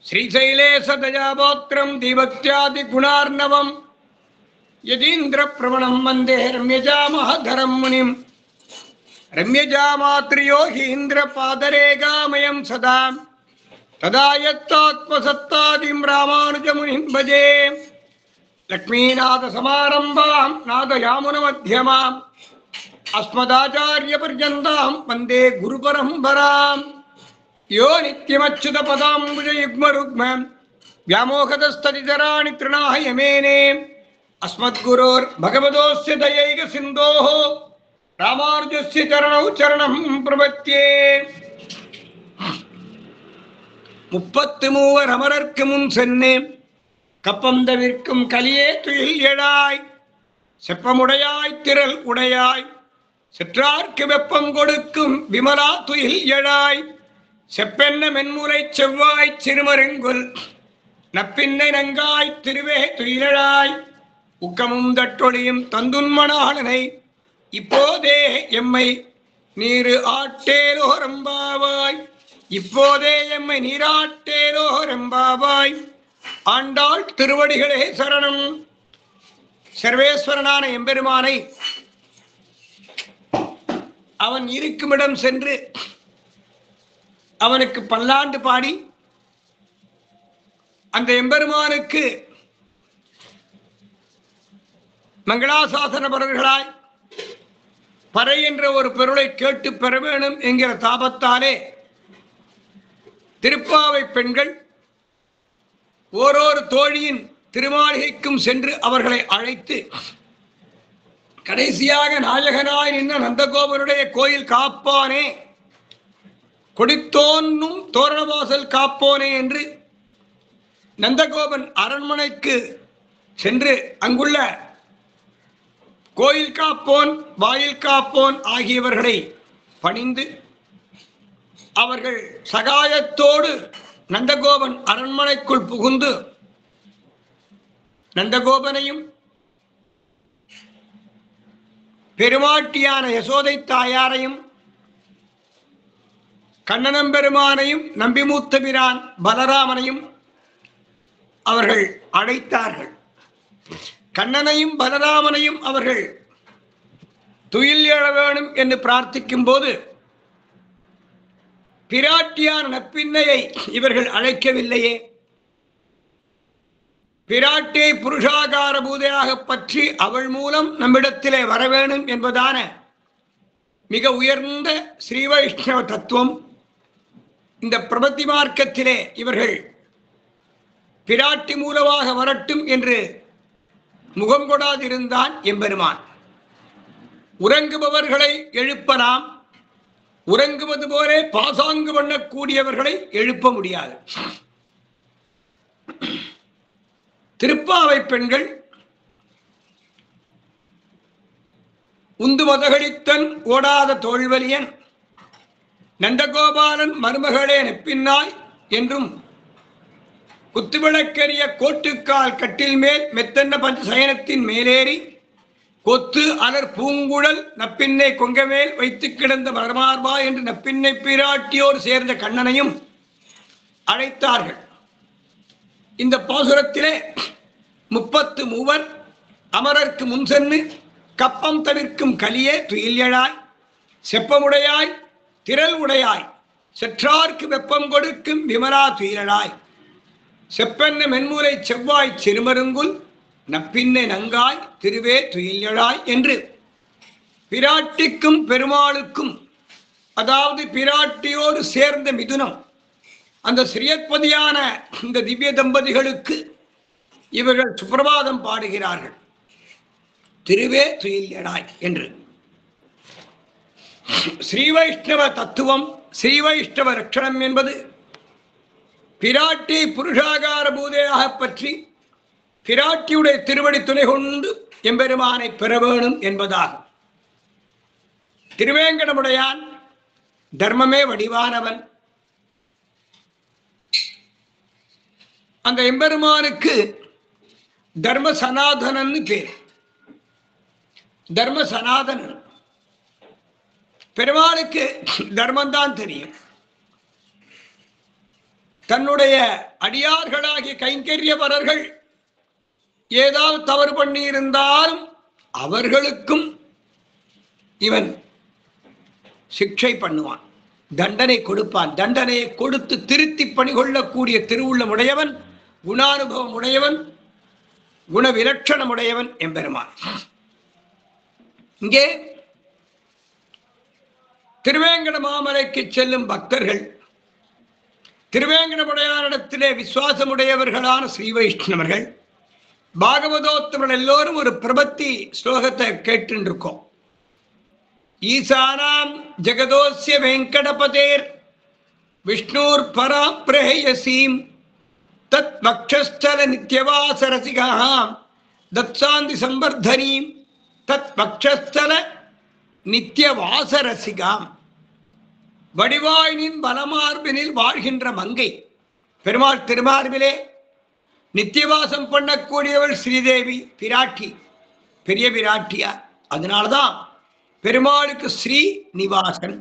श्रीशैलेशदयापोत्रं दीभक्त्यादिगुणार्णवं यदीन्द्रप्रवणं वन्दे रम्यजामहधरं मुनिं रम्यजामातृयोगीन्द्रपादरेगामयं सदा तदा यत्तात्मसत्तादिं रामानुजमुनिं भजे। लक्ष्मीनाथसमारम्भां नाथयामुनमध्यमाम् अस्मदाचार्यपर्यन्तां वन्दे गुरुपरम्पराम्। यो नित्यमच्युतपदाम्बुजयुग्मरुग्म व्यामोहतस्तदितराणि तृणाय मेने अस्मद्गुरोर्भगवतोऽस्य दयैकसिन्धोः रामानुजस्य चरणौ चरणं प्रपद्ये। 33 அமரர்க்கு முன் சென்னு கப்பம் தவிர்க்கும் கலியே துயில் எழாய் செப்பமுடையாய் திரள் உடையாய் செற்றார்க்கு வெப்பம் கொடுக்கும் விமலா துயில் எழாய் செப்பென்ன மென்முலை செவ்வாய் சிறுமருங்குல் நப்பின்னை நங்காய் திருவே துயிலழாய் உக்கமும் தட்டொழியும் தந்துன்மணாளனை இப்போதே எம்மை நீரு ஆட்டேலோரம்பாவாய் இப்போதே எம்மை நீராட்டேலோரம்பாவாய். ஆண்டாள் திருவடிகளே சரணம். சர்வேஸ்வரனான எம்பெருமானை அவன் இருக்குமிடம் சென்று அவனுக்கு பல்லாண்டு பாடி அந்த எம்பெருமானுக்கு மங்களாசாசனபரர்களாய் பறை என்ற ஒரு பொருளை கேட்டு பெற வேணும் என்கிற தாபத்தாலே திருப்பாவை பெண்கள் ஓரொரு தோழியின் திருமாளிகைக்கும் சென்று அவர்களை அழைத்து கடைசியாக நாயகனாய் நின்ற நந்தகோபனுடைய கோயில் காப்பானே கொடித்தோன்னும் தோரணவாசல் காப்போனே என்று நந்தகோபன் அரண்மனைக்கு சென்று அங்குள்ள கோயில் காப்போன் வாயில் காப்போன் ஆகியவர்களை பணிந்து அவர்கள் சகாயத்தோடு நந்தகோபன் அரண்மனைக்குள் புகுந்து நந்தகோபனையும் பெருமாட்டியான யசோதை தாயாரையும் கண்ணனம்பெருமானையும் நம்பிமூத்த பிரான் பலராமனையும் அவர்கள் அழைத்தார்கள். கண்ணனையும் பலராமனையும் அவர்கள் துயில் எழ வேணும் என்று பிரார்த்திக்கும் போது பிராட்டியான நப்பின்னையை இவர்கள் அழைக்கவில்லையே. பிராட்டியை புருஷாகார பூதையாக பற்றி அவள் மூலம் நம்மிடத்திலே வரவேணும் என்பதான மிக உயர்ந்த ஸ்ரீ வைஷ்ணவ தத்துவம் இந்த பிரபத்தி மார்க்கத்திலே இவர்கள் பிராட்டி மூலமாக வரட்டும் என்று முகம் கொடாதிருந்தான் எம்பெருமான். உறங்குபவர்களை எழுப்பலாம், உறங்குவது போலே பாசாங்கு பண்ணக்கூடியவர்களை எழுப்ப முடியாது. திருப்பாவை பெண்கள் உந்து மதகளித்தன் ஓடாத தோல்வலியன் நந்தகோபாலன் மருமகளே நெப்பின்னாய் என்றும் குத்துவிளக்கரிய கோட்டுக்கால் கட்டில் மேல் மெத்தன்ன பஞ்ச சயனத்தின் மேலேறி கொத்து அலர் பூங்குழல் நப்பின்னை கொங்கமேல் வைத்து கிடந்த மரமார்பா என்று நப்பின்னை பிராட்டியோடு சேர்ந்த கண்ணனையும் அழைத்தார்கள். இந்த பாசுரத்திலே 33 அமரர்க்கு முன் சென்று கப்பம் தவிர்க்கும் கலியே துயில் எழாய் செப்பமுடையாய் திரள் உடையாய் செற்றார்க்கு வெப்பம் கொடுக்கும் விமலா துயிலழாய் செப்பென்ன மென்மூலை செவ்வாய் சிறுமருங்குல் நப்பின்னை நங்காய் திருவே துயிலழாய் என்று பிராட்டிக்கும் பெருமாளுக்கும், அதாவது பிராட்டியோடு சேர்ந்த மிதுனம், அந்த ஸ்ரீயத்பதியான இந்த திவ்ய தம்பதிகளுக்கு இவர்கள் சுப்பிரபாதம் பாடுகிறார்கள். திருவே துயிலழாய் என்று ஸ்ரீ வைஷ்ணவ தத்துவம், ஸ்ரீ வைஷ்ணவ ரட்சணம் என்பது பிராட்டி புருஷாகார பூதையாக பற்றி பிராட்டியுடைய திருவடி துணை கொண்டு எம்பெருமானை பெற வேணும் என்பதாகும். திருவேங்கடமுடையான் தர்மமே வடிவானவன். அந்த எம்பெருமானுக்கு தர்ம சனாதனன்னு பேர். தர்ம சனாதனன் பெருமாளுக்கு தர்மம்தான் தெரியும். தன்னுடைய அடியார்களாகிய கைங்கரியவரர்கள் ஏதாவது தவறு பண்ணி இருந்தாலும் அவர்களுக்கும் இவன் சிக்ஷை பண்ணுவான், தண்டனை கொடுப்பான். தண்டனையை கொடுத்து திருத்தி பணிகொள்ளக்கூடிய திருவுள்ளம் உடையவன், குணானுபவம் உடையவன், குண விலட்சணம் உடையவன் எம்பெருமான். இங்கே திருவேங்கட மாமலைக்கு செல்லும் பக்தர்கள் திருவேங்கடமுடையானிடத்திலே விசுவாசமுடையவர்களான ஸ்ரீ வைஷ்ணவர்கள் பாகவதோத்தமர்கள் எல்லோரும் ஒரு பிரபத்தி ஸ்லோகத்தை கேட்டுருக்கோம். ஈசானாம் ஜெகதோஸ்ய வெங்கடபதேர் விஷ்ணூர் பராப்ரேயசீம் தத் வக்ஷஸ்தல நித்யவாசரசிகாம் தத்சாந்தி சம்பர்தனீம் தத் வக்ஷஸ்தல நித்யவாசரசிகாம். வடிவாயினின் வலமார்பினில் வாழ்கின்ற மங்கை பெருமாள் திருமார்பிலே நித்தியவாசம் பண்ணக்கூடியவள் ஸ்ரீதேவி பிராட்டி, பெரிய பிராட்டியார். அதனால்தான் பெருமாளுக்கு ஸ்ரீ நிவாசன்.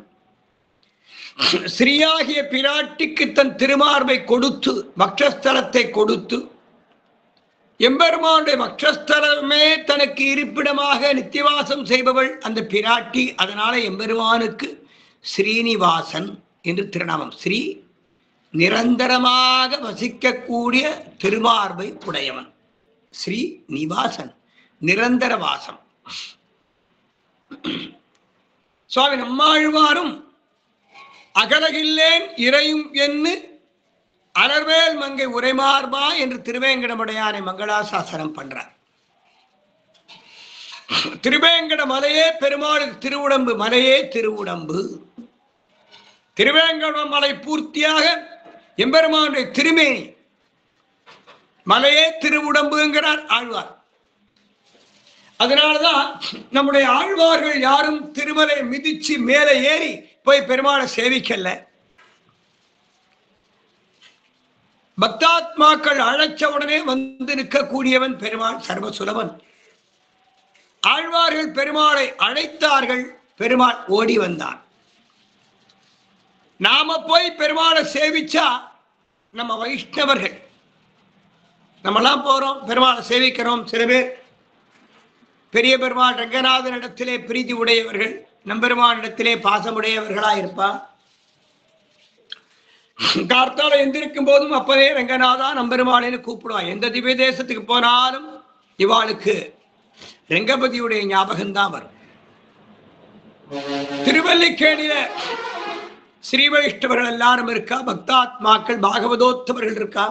ஸ்ரீயாகிய பிராட்டிக்கு தன் திருமார்பை கொடுத்து வக்ஷஸ்தலத்தை கொடுத்து எம்பெருமானுடைய வக்ஷஸ்தலமே தனக்கு இருப்பிடமாக நித்தியவாசம் செய்பவள் அந்த பிராட்டி. அதனால எம்பெருமானுக்கு ஸ்ரீனிவாசன் என்று திருநாமம். ஸ்ரீ நிரந்தரமாக வசிக்கக்கூடிய திருமார்பை உடையவன் ஸ்ரீ நிவாசன், நிரந்தர வாசம். சுவாமி நம்மாழ்வாரும் அகலகில்லேன் இறையும் என்று அலர்வேல் மங்கை உரைமார்பா என்று திருவேங்கடமுடையானை மங்களாசாசனம் பண்றார். திருவேங்கட மலையே பெருமாளுக்கு திருவுடம்பு, மலையே திருவுடம்பு. திருவேங்கட மலை பூர்த்தியாக எம்பெருமானுடைய திருமேனி, மலையே திருவுடம்புங்கிறார் ஆழ்வார். அதனாலதான் நம்முடைய ஆழ்வார்கள் யாரும் திருமலை மிதிச்சு மேலே ஏறி போய் பெருமாளை சேவிக்கல. பக்தாத்மாக்கள் அழைச்ச உடனே வந்து நிற்கக்கூடியவன் பெருமாள் சர்வசுலபன். ஆழ்வார்கள் பெருமாளை அழைத்தார்கள், பெருமாள் ஓடி வந்தான். நாம போய் பெருமாளை சேவிச்சா நம்ம வைஷ்ணவர்கள் நம்மெல்லாம் போறோம், பெருமாளை சேவிக்கிறோம். சில பேர் பெரிய பெருமாள் ரங்கநாதன் இடத்திலே பிரீதி உடையவர்கள், நம்பெருமானிடத்திலே பாசமுடையவர்களா இருப்பான். கார்த்தால எந்திருக்கும் போதும் அப்பவே ரங்கநாதா நம்பெருமாளேன்னு கூப்பிடுவான். எந்த திவ்ய தேசத்துக்கு போனாலும் இவாளுக்கு ரங்கபதியுடைய ஞாபகம்தான் வரும். திருவல்லிக்கேணியில ஸ்ரீ வைஷ்ணவர்கள் எல்லாரும் இருக்கா, பக்தாத்மாக்கள் பாகவதோத்தவர்கள் இருக்கா.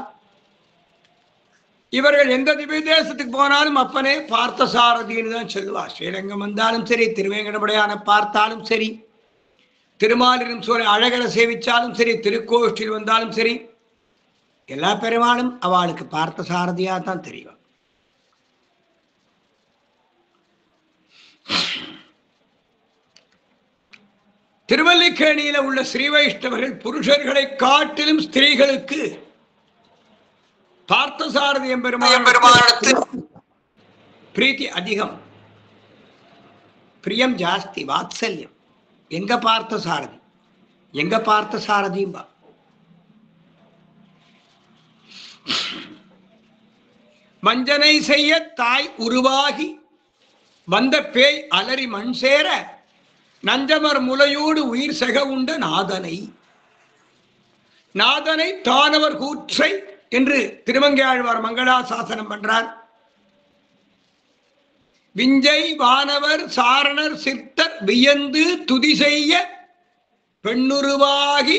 இவர்கள் எந்த திவ்ய தேசத்துக்கு போனாலும் அப்பனே பார்த்த சாரதின்னு தான் சொல்லுவா. ஸ்ரீரங்கம் வந்தாலும் சரி, திருவேங்கடமுடையான பார்த்தாலும் சரி, திருமாலிரும் சோழ அழகரை சேவிச்சாலும் சரி, திருக்கோஷ்டில் வந்தாலும் சரி, எல்லா பெருமாளும் அவளுக்கு பார்த்த சாரதியா தான் தெரியும். திருவல்லிக்கேணியில உள்ள ஸ்ரீ வைஷ்ணவர்கள் புருஷர்களை காட்டிலும் ஸ்திரீகளுக்கு பார்த்தசாரதி எம்பெருமானுக்கு பிரீத்தி அதிகம், பிரியம் ஜாஸ்தி, வாத்சல்யம். எங்க பார்த்த சாரதி, எங்க பார்த்த சாரதியும்பா. வஞ்சனை செய்ய தாய் உருவாகி வந்த பேய் அலறி மண் சேர நஞ்சமர் முலையோடு உயிர் செக உண்ட நாதனை, நாதனை தானவர் கூற்றை என்று திருமங்கையாழ்வார் மங்களாசாசனம் பண்றார். விஞ்சை வானவர் சாரணர் சித்தர் வியந்து துதி செய்ய பெண்ணுருவாகி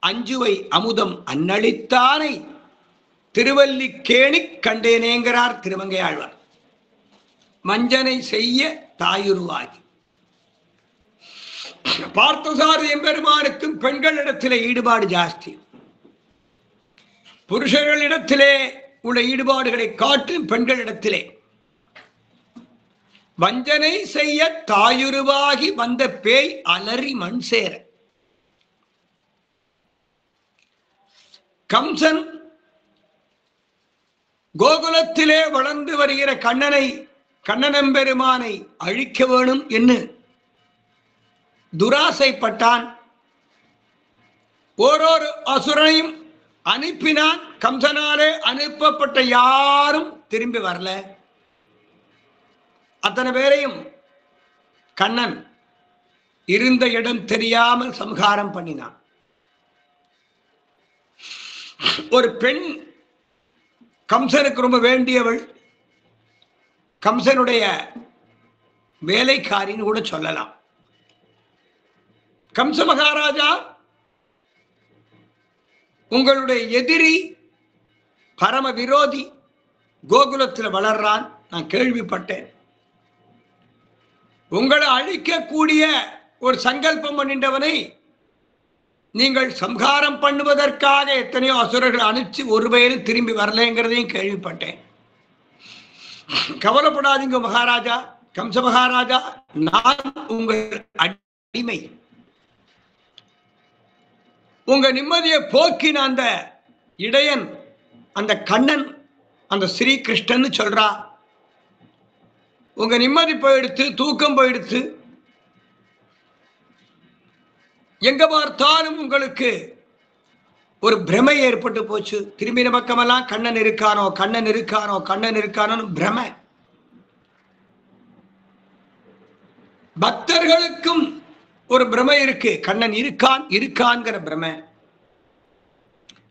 அஞ்சுவை அமுதம் அன்னளித்தானை திருவல்லிக்கேணி கண்டேனேங்கிறார் திருமங்கையாழ்வார். மஞ்சனை செய்ய தாயுருவாகி. பார்த்தசாரதி எம்பெருமானுக்கும் பெண்களிடத்திலே ஈடுபாடு ஜாஸ்தி. புருஷர்களிடத்திலே உள்ள ஈடுபாடுகளை காட்டும் பெண்களிடத்திலே. வஞ்சனை செய்ய தாயுருவாகி வந்த பேய் அலறி மண் சேர. கம்சன் கோகுலத்திலே வளர்ந்து வருகிற கண்ணனம்பெருமானை அழிக்க வேணும் என்று துராசைப்பட்டான். ஓரொரு அசுரனையும் அனுப்பினான். கம்சனாலே அனுப்பப்பட்ட யாரும் திரும்பி வரல. அத்தனை பேரையும் கண்ணன் இருந்த இடம் தெரியாமல் சம்ஹாரம் பண்ணினான். ஒரு பெண் கம்சனுக்கு ரொம்ப வேண்டியவள், கம்சனுடைய வேலைக்காரின்னு கூட சொல்லலாம். கம்ச மகாராஜா, உங்களுடைய எதிரி பரம விரோதி கோகுலத்தில் வளர்றான், நான் கேள்விப்பட்டேன். உங்களை அழிக்கக்கூடிய ஒரு சங்கல்பம் பண்ணின்றவனை நீங்கள் சம்ஹாரம் பண்ணுவதற்காக எத்தனையோ அசுரர்கள் அனுப்பிச்சு ஒரு பேரும் திரும்பி வரலைங்கிறதையும் கேள்விப்பட்டேன். கவலைப்படாதீங்க மகாராஜா, கம்ச மகாராஜா, நான் உங்கள் அடிமை. உங்க நிம்மதியை போக்கின அந்த இடையன், அந்த கண்ணன், அந்த ஸ்ரீகிருஷ்ணன் சொல்றா, உங்க நிம்மதி போயிடுத்து, தூக்கம் போயிடுத்து, எங்க பார்த்தாலும் உங்களுக்கு ஒரு பிரமை ஏற்பட்டு போச்சு. திரும்பின பக்கமெல்லாம் கண்ணன் இருக்கானோ, கண்ணன் இருக்கானோ, கண்ணன் இருக்கானோ பிரமை. பக்தர்களுக்கும் ஒரு பிரமை இருக்கு, கண்ணன் இருக்கான் இருக்கான்கிற பிரமை.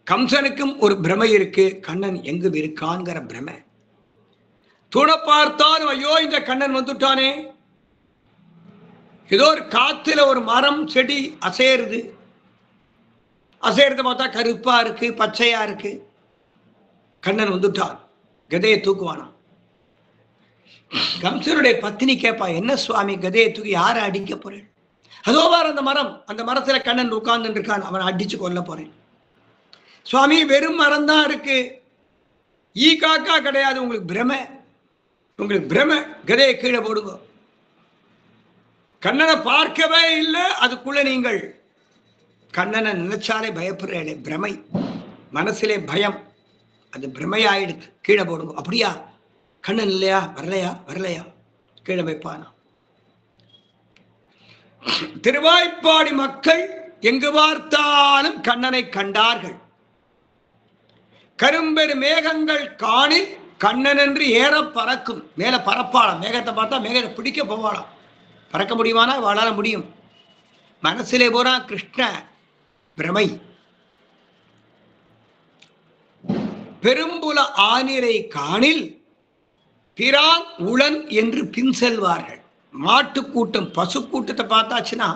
கம்சனுக்கும் ஒரு பிரமை இருக்கு, கண்ணன் எங்கு இருக்கான்கிற பிரமை. தூண பார்த்தாலும் ஐயோ இந்த கண்ணன் வந்துட்டானே, ஏதோ ஒரு காத்துல ஒரு மரம் செடி அசையறது, அசையறது பார்த்தா கருப்பா இருக்கு, பச்சையா இருக்கு, கண்ணன் வந்துட்டான், கதையை தூக்குவானா. கம்சனுடைய பத்தினி கேட்பா, என்ன சுவாமி கதையை தூக்கி யாரை அடிக்க போறேன்? அதோ வார அந்த மரம், அந்த மரத்துல கண்ணன் உட்கார்ந்து இருக்கான், அவனை அடிச்சு கொல்ல போறேன். சுவாமி வெறும் மரம் தான் இருக்கு, ஈ காக்கா கிடையாது, உங்களுக்கு பிரமை, உங்களுக்கு பிரமை, கதையை கீழே போடுங்க. கண்ணனை பார்க்கவே இல்லை, அதுக்குள்ள நீங்கள் கண்ணனை நினைச்சாலே பயப்படுறே, பிரமை, மனசிலே பயம், அது பிரமை ஆயிடுது, கீழே போடுங்க. அப்படியா, கண்ணன் இல்லையா, வரலையா, வரலையா, கீழே வைப்பானா. திருவாய்ப்பாடி மக்கள் எங்கு பார்த்தாலும் கண்ணனை கண்டார்கள். கரும்பெரு மேகங்கள் காணில் கண்ணன் என்று ஏற பறக்கும். மேல பறப்பாளாம், மேகத்தை பார்த்தா மேகத்தை பிடிக்க போவாளாம். பறக்க முடியுமானா வாழ முடியும். மனசிலே போறா கிருஷ்ண பிரமை. பெரும்புல ஆனிரை காணில் பிரான் உளன் என்று பின் செல்வார்கள். மாட்டு கூட்டம், பசு கூட்டத்தை பார்த்தாச்சுன்னா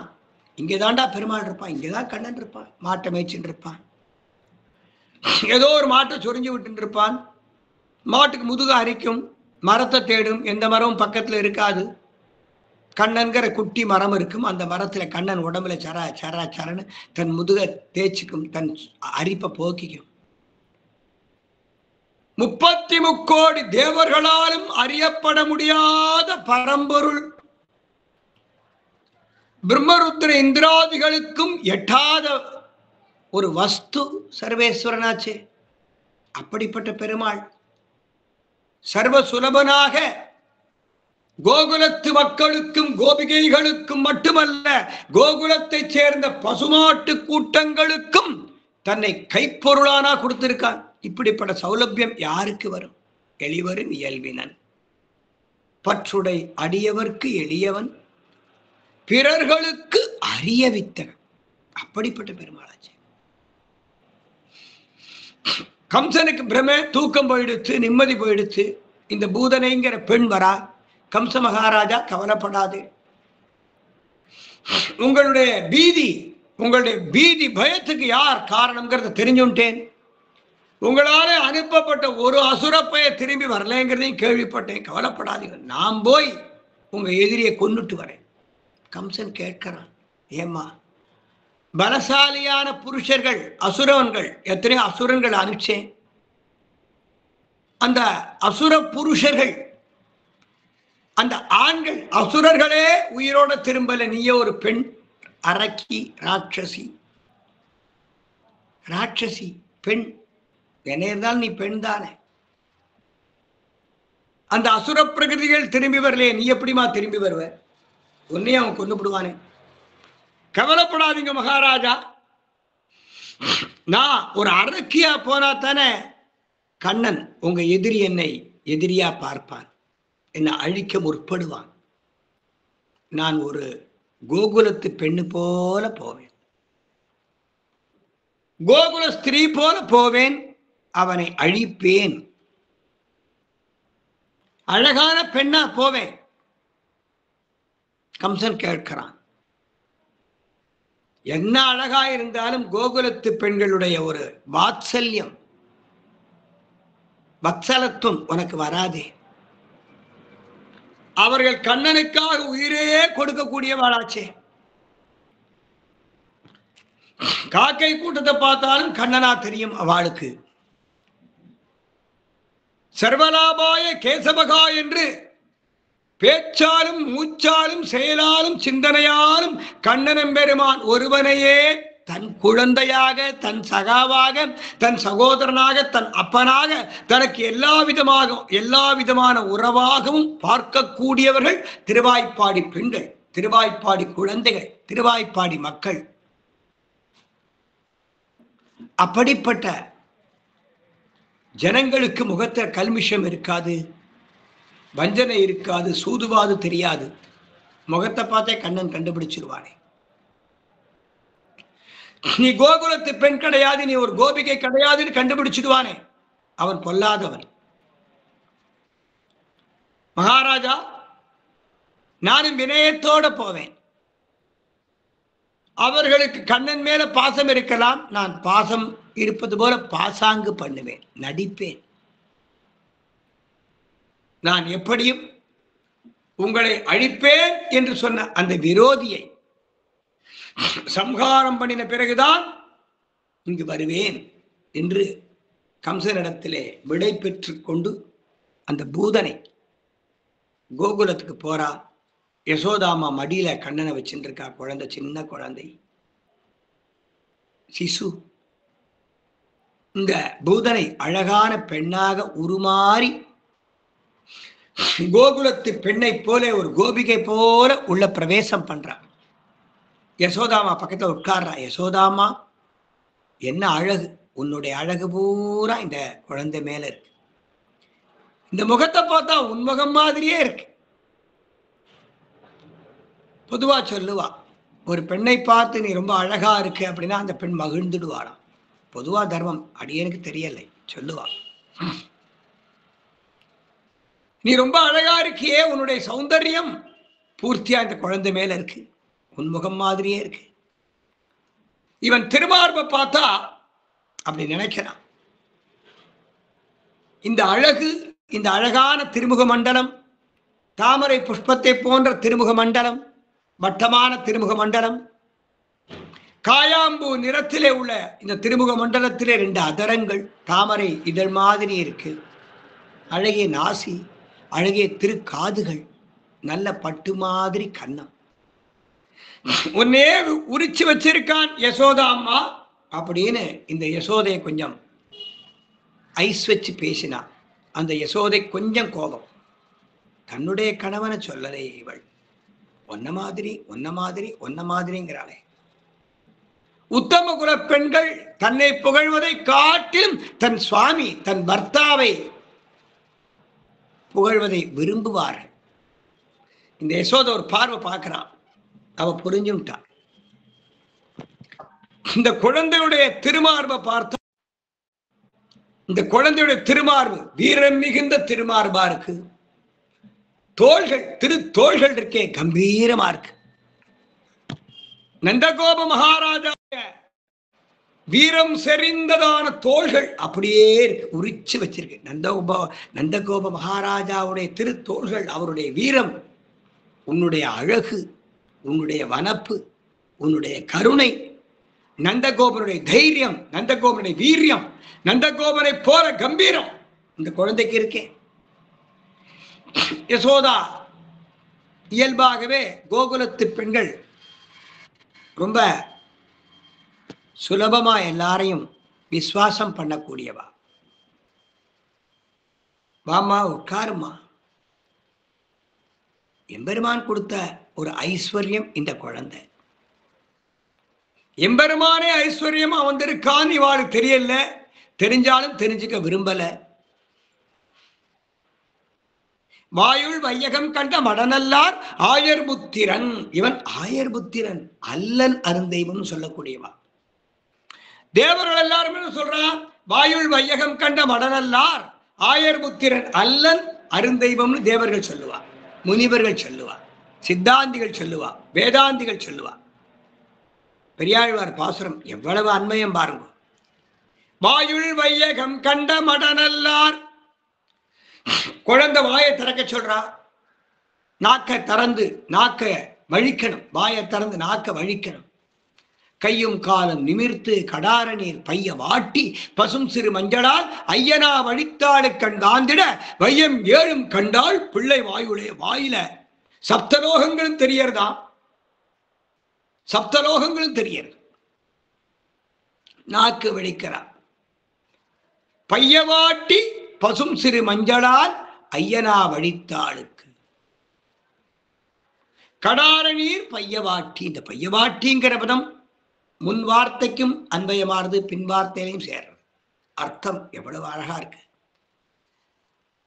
இங்கேதான்டா பெருமாள் இருப்பான், இங்கேதான் கண்ணன் இருப்பான், மாட்டை மேய்ச்சின்னு இருப்பான். ஏதோ ஒரு மாட்டை சொரிஞ்சு விட்டு இருப்பான், மாட்டுக்கு முதுக அரிக்கும், மரத்தை தேடும், எந்த மரமும் பக்கத்துல இருக்காது. கண்ணன்கிற குட்டி மரம் இருக்கும், அந்த மரத்துல கண்ணன் உடம்புல சரா சரா சரன்னு தன் முதுக தேய்ச்சிக்கும், தன் அரிப்பை போக்கிக்கும். 33 கோடி தேவர்களாலும் அறியப்பட முடியாத பரம்பொருள், பிரம்மருத்ர இந்திராதிகளுக்கும் எட்டாத ஒரு வஸ்து சர்வேஸ்வரனாச்சே. அப்படிப்பட்ட பெருமாள் சர்வ சுலபனாக கோகுலத்து மக்களுக்கும் கோபிகைகளுக்கும் மட்டுமல்ல, கோகுலத்தை சேர்ந்த பசுமாட்டு கூட்டங்களுக்கும் தன்னை கைப்பொருளானா கொடுத்திருக்கான். இப்படிப்பட்ட சௌலபியம் யாருக்கு வரும்? எளிவரின் இயல்பினன், பற்றுடை அடியவர்க்கு எளியவன், பிறர்களுக்கு அறியவித்தவன். அப்படிப்பட்ட பெருமாளாச்சு. கம்சனுக்கு பிரமை, தூக்கம் போயிடுச்சு, நிம்மதி போயிடுச்சு. இந்த பூதனைங்கிற பெண் வரா. கம்ச மகாராஜா கவலைப்படாது, உங்களுடைய பீதி பயத்துக்கு யார் காரணம்ங்கிறத தெரிஞ்சுட்டேன். உங்களால அனுப்பப்பட்ட ஒரு அசுரப்பைய திரும்பி வரலைங்கிறதையும் கேள்விப்பட்டேன். கவலைப்படாதீங்க, நான் போய் உங்க எதிரியை கொன்னுட்டு வரேன். கம்சன் கேட்கிறான், ஏம்மா பலசாலியான புருஷர்கள் அசுரவன்கள், எத்தனையோ அசுரன்கள் அனுப்பிச்சேன், அந்த அசுர புருஷர்கள், அந்த ஆண்கள் அசுரர்களே உயிரோட திரும்பல, நீயே ஒரு பெண் அரக்கி, ராட்சசி பெண், என்ன இருந்தாலும் நீ பெண் தானே. அந்த அசுர பிரகிருதிகள் திரும்பி வரலையே, நீ எப்படிமா திரும்பி வருவ? உன்னையும் அவன் கொண்டு விடுவானே. கவலைப்படாதீங்க மகாராஜா, நான் ஒரு அரக்கியா போனா தானே கண்ணன் உங்க எதிரி என்னை எதிரியா பார்ப்பான், என்னை அழிக்க முற்படுவான். நான் ஒரு கோகுலத்து பெண்ணு போல போவேன், கோகுல ஸ்திரீ போல போவேன், அவனை அழிப்பேன். அழகான பெண்ணா போவேன். கம்சன் கேட்கிறான், என்ன அழகா இருந்தாலும் கோகுலத்து பெண்களுடைய ஒரு வாத்சல்யம் வத்சலத்துவம் உனக்கு வராதே. அவர்கள் கண்ணனுக்காக உயிரையே கொடுக்கக்கூடியவாளாச்சே. காக்கை கூட்டத்தை பார்த்தாலும் கண்ணனா தெரியும் அவளுக்கு. சர்வலாபாய கேசவகா என்று பேச்சாலும் மூச்சாலும் செயலாலும் சிந்தனையாலும் கண்ணனம் பெருமான் ஒருவனையே தன் குழந்தையாக, தன் சகாவாக, தன் சகோதரனாக, தன் அப்பனாக, தனக்கு எல்லா விதமான உறவாகவும் பார்க்கக்கூடியவர்கள் திருவாய்ப்பாடி பெண்கள், திருவாய்ப்பாடி குழந்தைகள், திருவாய்ப்பாடி மக்கள். அப்படிப்பட்ட ஜனங்களுக்கு முகத்தில் கல்மிஷம் இருக்காது, வஞ்சனை இருக்காது, சூதுவாது தெரியாது. முகத்தை பார்த்தே கண்ணன் கண்டுபிடிச்சிருவானே. நீ கோகுலத்து பெண் கிடையாது, நீ ஒரு கோபிகை கிடையாதுன்னு கண்டுபிடிச்சிடுவானே. அவன் பொல்லாதவன். மகாராஜா, நானும் வினயத்தோட போவேன். அவர்களுக்கு கண்ணன் மேல பாசம் இருக்கலாம், நான் பாசம் இருப்பது போல பாசாங்கு பண்ணுவேன், நடிப்பேன். நான் எப்படியும் உங்களை அழிப்பேன் என்று சொன்ன அந்த விரோதியை சம்ஹாரம் பண்ணின பிறகுதான் இங்கு வருவேன் என்று கம்சனிடத்திலே விடை பெற்று கொண்டு அந்த பூதனை கோகுலத்துக்கு போறா. யசோதாமா மடியில கண்ணனை வச்சுட்டு இருக்கா. குழந்தை, சின்ன குழந்தை, சிசு. இந்த பூதனை அழகான பெண்ணாக உருமாறி கோகுலத்து பெண்ணை போல, ஒரு கோபிகை போல உள்ள பிரவேசம் பண்றான். யசோதாமா பக்கத்துல உட்கார்றா. யசோதாமா, என்ன அழகு, உன்னுடைய அழகு பூரா இந்த குழந்தை மேல இருக்கு. இந்த முகத்தை பார்த்தா உன்முகம் மாதிரியே இருக்கு. பொதுவா சொல்லுவா, ஒரு பெண்ணை பார்த்து நீ ரொம்ப அழகா இருக்கு அப்படின்னா அந்த பெண் மகிழ்ந்துடுவாளாம். பொதுவா தர்மம், அடியனுக்கு தெரியலை, சொல்லுவா. நீ ரொம்ப அழகா இருக்கியே, உன்னுடைய சௌந்தர்யம் பூர்த்தியா இந்த குழந்தை மேல இருக்கு, உன்முகம் மாதிரியே இருக்கு. இவன் திருமார்பை பார்த்தா அப்படி நினைக்கிறான். இந்த அழகு, இந்த அழகான திருமுக மண்டலம், தாமரை புஷ்பத்தை போன்ற திருமுக மண்டலம், வட்டமான திருமுக மண்டலம், காயாம்பூ நிறத்திலே உள்ள இந்த திருமுக மண்டலத்திலே 2 அதரங்கள், தாமரை இதழ் மாதிரி இருக்கு, அழகிய நாசி, அழகிய திருக்காதுகள், நல்ல பட்டு மாதிரி கன்னம். உன்னே உரிச்சு வச்சிருக்கான் யசோதா அம்மா அப்படின்னு இந்த யசோதையை கொஞ்சம் ஐஸ் வச்சு பேசினா. அந்த யசோதை கொஞ்சம் கோபம். தன்னுடைய கணவனை சொல்லலே இவள், ஒன்ன மாதிரி ஒன்ன மாதிரி ஒன்ன மாதிரிங்கிறாளே. உத்தம குல பெண்கள் தன்னை புகழ்வதை காட்டிலும் தன் சுவாமி, தன் பர்த்தாவை புகழ்வதை விரும்புவார்கள். இந்த யசோதை ஒரு பார்வை பார்க்கிறான், அவ புரிஞ்சுட்டான். இந்த குழந்தையுடைய திருமார்பை பார்த்தா, இந்த குழந்தையுடைய திருமார்பு வீரம் மிகுந்த திருமார்பா இருக்கு. தோள்கள், தோள்கள் இருக்கே, கம்பீரமா இருக்கு. நந்தகோப மகாராஜா வீரம் செறிந்ததான தோள்கள் அப்படியே இருக்கு, உரிச்சு வச்சிருக்கு. நந்தகோப மகாராஜாவுடைய திருத்தோள்கள், அவருடைய வீரம், உன்னுடைய அழகு, உன்னுடைய வனப்பு, உன்னுடைய கருணை, நந்தகோபனுடைய தைரியம், நந்தகோபனுடைய வீரியம், நந்தகோபனை போல கம்பீரம் இந்த குழந்தைக்கு இருக்கே. யசோதா இயல்பாகவே கோகுலத்து பெண்கள் ரொம்ப சுலபமா எல்லாரையும் விசுவாசம் பண்ணக்கூடியவா. வாமா, உட்காருமா. எம்பெருமான் கொடுத்த ஒரு ஐஸ்வர்யம் இந்த குழந்தை. எம்பெருமானே ஐஸ்வர்யமா வந்திருக்கான்னு இவாளுக்கு தெரியல, தெரிஞ்சாலும் தெரிஞ்சுக்க விரும்பல. வாயுள் வையகம் கண்ட மடநல்லார் ஆயர் புத்திரன். இவன் ஆயர் புத்திரன், அல்லன் அருந்தெய்வம் சொல்லக்கூடியவா. தேவர்கள் எல்லாருமே சொல்றான், வாயுள் வையகம் கண்ட மடநல்லார் ஆயர் புத்திரன் அல்லன் அருந்தெய்வம்னு தேவர்கள் சொல்லுவா, முனிவர்கள் சொல்லுவா, சித்தாந்திகள் சொல்லுவா, வேதாந்திகள் சொல்லுவா. பெரியாழ்வார் பாசுரம் எவ்வளவு அண்மையம் பாருங்க. வாயுள் வையகம் கண்ட மடநல்லார். குழந்தை வாயை திறக்க சொல்றா, நாக்க திறந்து நாக்க வழிக்கணும், வாயை திறந்து நாக்க வழிக்கணும். கையும் காலம் நிமிர்த்து கடார நீர் பைய வாட்டி பசும் சிறு மஞ்சளால் ஐயனா வழித்தாடு கண்டாந்திட வையம் ஏழும் கண்டாள் பிள்ளை வாயுடைய. வாயில சப்தலோகங்களும் தெரியறதா, சப்தலோகங்களும் தெரியறது. நாக்கு வழிக்கிறா, பையவாட்டி பசும் சிறு மஞ்சளால் ஐயனா வழித்தாளுக்கு. கடார நீர் பையவாட்டி. இந்த பையவாட்டிங்கிற பதம் முன் வார்த்தைக்கும் அன்பயமானது, பின் வார்த்தையிலையும் சேர்றது. அர்த்தம் எவ்வளவு அழகா இருக்கு.